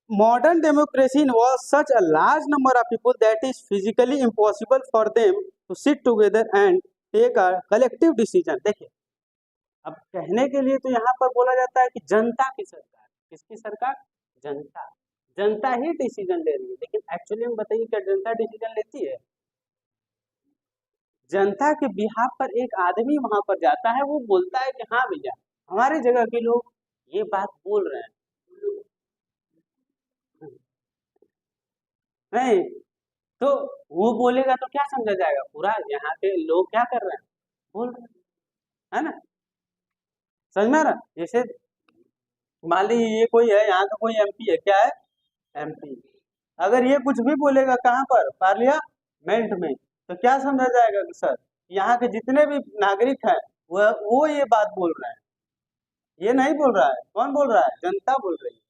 modern democracy involves such a large number of people that is physically impossible for them to sit together and take a collective decision। देखिए, अब कहने के लिए तो यहाँ पर बोला जाता है कि जनता की सरकार, किसकी सरकार, जनता, जनता ही डिसीजन ले रही है, लेकिन एक्चुअली में बताइए क्या जनता डिसीजन लेती है? जनता के बिहाफ पर एक आदमी वहां पर जाता है, वो बोलता है कि हाँ भैया हमारे जगह के लोग ये बात बोल रहे हैं, नहीं तो वो बोलेगा तो क्या समझा जाएगा, पूरा यहाँ के लोग क्या कर रहे हैं, बोल रहे हैं, है ना, समझ में आ रहा? जैसे मान लीजिए ये कोई है, यहाँ का कोई एमपी है, क्या है, एमपी, अगर ये कुछ भी बोलेगा कहाँ पर, पार्लियामेंट में, तो क्या समझा जाएगा कि सर यहाँ के जितने भी नागरिक हैं वो ये बात बोल रहे हैं, ये नहीं बोल रहा है, कौन बोल रहा है, जनता बोल रही है,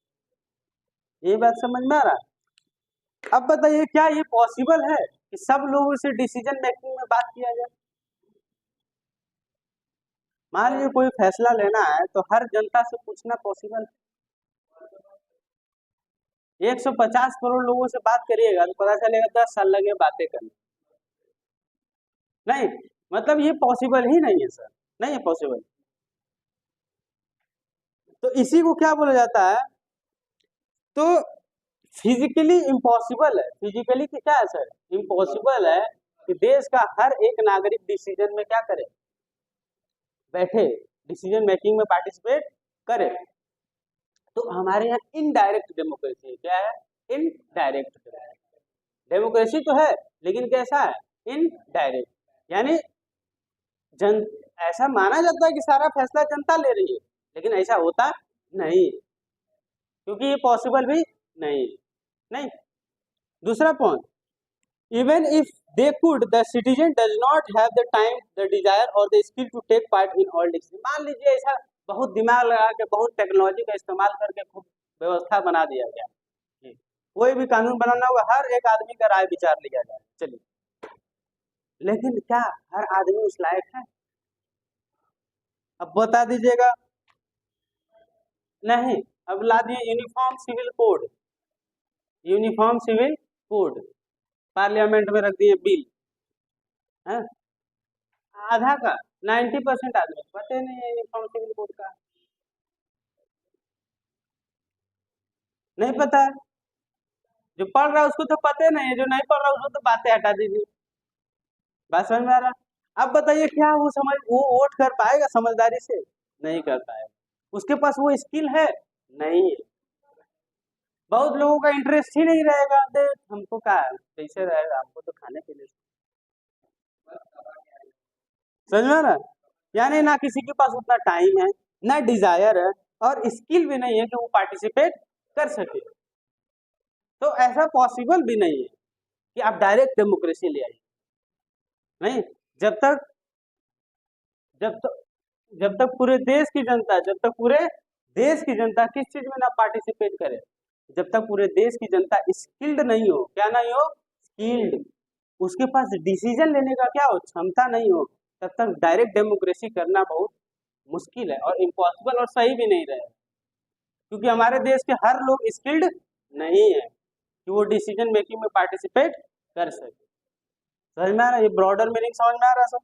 ये बात समझ में आ रहा है? अब बताइए क्या ये पॉसिबल है कि सब लोगों से डिसीजन मेकिंग में बात किया जाए? मान लीजिए कोई फैसला लेना है तो हर जनता से पूछना पॉसिबल है? 150 करोड़ लोगों से बात करिएगा तो पता चलेगा 10 साल लगे बातें करने, नहीं मतलब ये पॉसिबल ही नहीं है सर, नहीं है पॉसिबल। तो इसी को क्या बोला जाता है, तो फिजिकली इम्पॉसिबल है, फिजिकली क्या है सर, इम्पॉसिबल है कि देश का हर एक नागरिक डिसीजन में क्या करे, बैठे, डिसीजन मेकिंग में पार्टिसिपेट करे। तो हमारे यहाँ इनडायरेक्ट डेमोक्रेसी है, क्या है, इनडायरेक्ट डेमोक्रेसी तो है लेकिन कैसा है, इनडायरेक्ट, यानी जन, ऐसा माना जाता है कि सारा फैसला जनता ले रही है, लेकिन ऐसा होता नहीं, क्योंकि ये पॉसिबल भी नहीं, नहीं। दूसरा point, even if they could, the citizen does not have the time, the desire or the skill to take part in all decisions। मान लीजिए ऐसा बहुत दिमाग लगा के बहुत टेक्नोलॉजी का इस्तेमाल करके खूब व्यवस्था बना दिया गया, कोई भी कानून बनाना होगा हर एक आदमी का राय विचार लिया जाए, चलिए, लेकिन क्या हर आदमी उस लायक है? अब बता दीजिएगा, नहीं, अब ला दिए uniform civil code, uniform civil code parliament में रख दिए बिल, है आधा का 90% आदमी पता नहीं है यूनिफॉर्म सिविल कोड का, नहीं पता है, जो पढ़ रहा है उसको तो पता नहीं है, जो नहीं पढ़ रहा है उसको तो बातें हटा दीजिए, बात समझ में आ रहा? अब बताइए क्या वो समझ, वो वोट कर पाएगा समझदारी से, नहीं कर पाएगा, उसके पास वो स्किल है, नहीं है, बहुत लोगों का इंटरेस्ट ही नहीं रहेगा, दे हमको क्या कैसे रहेगा, हमको तो खाने के लिए, समझ में आ रहा है? यानी ना किसी के पास उतना टाइम है, ना डिजायर है, और स्किल भी नहीं है कि वो पार्टिसिपेट कर सके, तो ऐसा पॉसिबल भी नहीं है कि आप डायरेक्ट डेमोक्रेसी ले आइए, नहीं, जब तक जब तक जब तक पूरे देश की जनता, जब तक पूरे देश की जनता किस चीज में ना पार्टिसिपेट करे, जब तक पूरे देश की जनता स्किल्ड नहीं हो, क्या नहीं हो, स्किल्ड, उसके पास डिसीजन लेने का क्या हो, क्षमता नहीं हो, तब तक डायरेक्ट डेमोक्रेसी करना बहुत मुश्किल है और इम्पॉसिबल और सही भी नहीं रहेगा, क्योंकि हमारे देश के हर लोग स्किल्ड नहीं है कि वो डिसीजन मेकिंग में पार्टिसिपेट कर सके, समझ में आ रहा है? ये ब्रॉडर मीनिंग समझ में आ रहा है सब?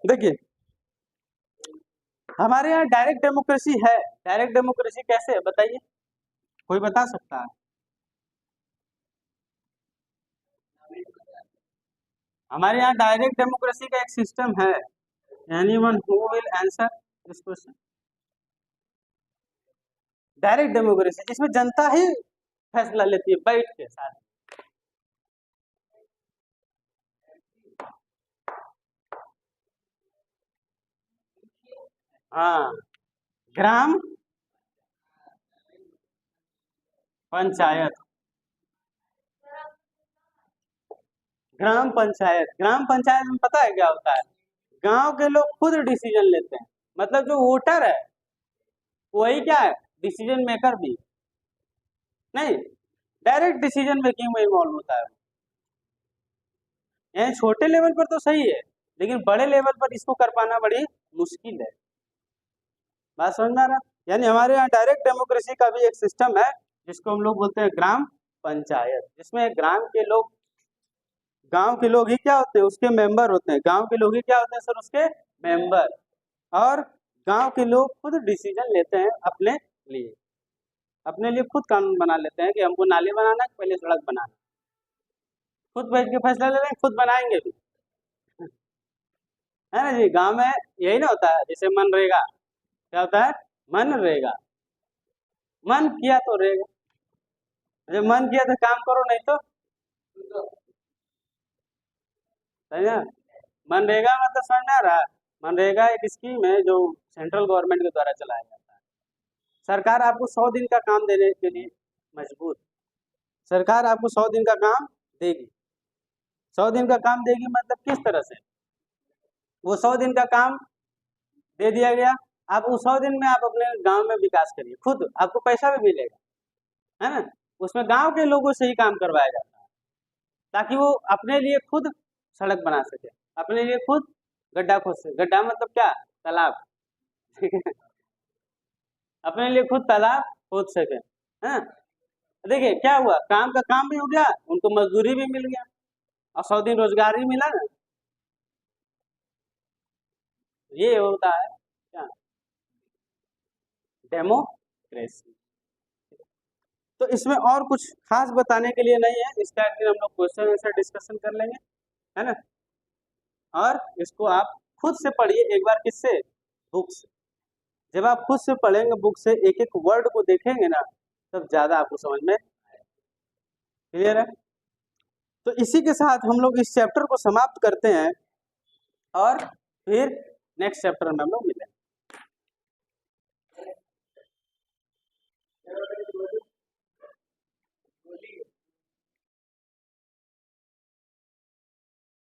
देखिए हमारे यहाँ डायरेक्ट डेमोक्रेसी है, डायरेक्ट डेमोक्रेसी कैसे है बताइए, कोई बता सकता है? हमारे यहाँ डायरेक्ट डेमोक्रेसी का एक सिस्टम है। Anyone who will answer this question? Direct democracy जिसमें जनता ही फैसला लेती है बैठ के साथ। हाँ, ग्राम पंचायत। ग्राम पंचायत में पता है क्या होता है? गांव के लोग खुद डिसीजन लेते हैं। मतलब जो वोटर है वही क्या है, डिसीजन मेकर भी नहीं, डायरेक्ट डिसीजन मेकिंग में इन्वॉल्व होता है। यानी छोटे लेवल पर तो सही है, लेकिन बड़े लेवल पर इसको कर पाना बड़ी मुश्किल है। बात समझ में आ रहा? यानी हमारे यहाँ डायरेक्ट डेमोक्रेसी का भी एक सिस्टम है जिसको हम लोग बोलते हैं ग्राम पंचायत, जिसमें ग्राम के लोग, गांव के लोग ही क्या होते हैं, उसके मेंबर होते हैं। गांव के लोग ही क्या होते हैं सर, उसके मेंबर। और गांव के लोग खुद डिसीजन लेते हैं अपने लिए खुद कानून बना लेते हैं कि हमको नाली बनाना है, पहले सड़क बनाना। खुद बैठ के फैसला ले लेंगे, खुद बनाएंगे भी, है ना जी। गांव में यही ना होता है, जैसे मनरेगा क्या होता है, मनरेगा, मन किया तो रहेगा। जब मन किया तो काम करो, नहीं तो सही ना। मनरेगा मतलब समझ में आ रहा है? मनरेगा एक स्कीम है जो सेंट्रल गवर्नमेंट के द्वारा चलाया जाता है। सरकार आपको 100 दिन का काम देने के लिए मजबूर, सरकार आपको 100 दिन का काम देगी। 100 दिन का काम देगी मतलब किस तरह से, वो 100 दिन का काम दे दिया गया, आप उस 100 दिन में आप अपने गांव में विकास करिए, खुद आपको पैसा भी मिलेगा, है ना। उसमें गांव के लोगों से ही काम करवाया जाता है ताकि वो अपने लिए खुद सड़क बना सके, अपने लिए खुद गड्ढा खोद सके। गड्ढा मतलब क्या, तालाब अपने लिए खुद तालाब खोद सके, है। देखिए क्या हुआ, काम का काम भी हो गया, उनको मजदूरी भी मिल गया और 100 दिन रोजगार ही मिला ना। ये होता है क्या, डेमोक्रेसी। तो इसमें और कुछ खास बताने के लिए नहीं है, इसका एक दिन हम लोग क्वेश्चन आंसर डिस्कशन कर लेंगे, है ना। और इसको आप खुद से पढ़िए एक बार, किससे, बुक से। जब आप खुद से पढ़ेंगे बुक से, एक एक वर्ड को देखेंगे ना, तब ज्यादा आपको समझ में क्लियर है। तो इसी के साथ हम लोग इस चैप्टर को समाप्त करते हैं और फिर नेक्स्ट चैप्टर में हम लोग मिलेंगे।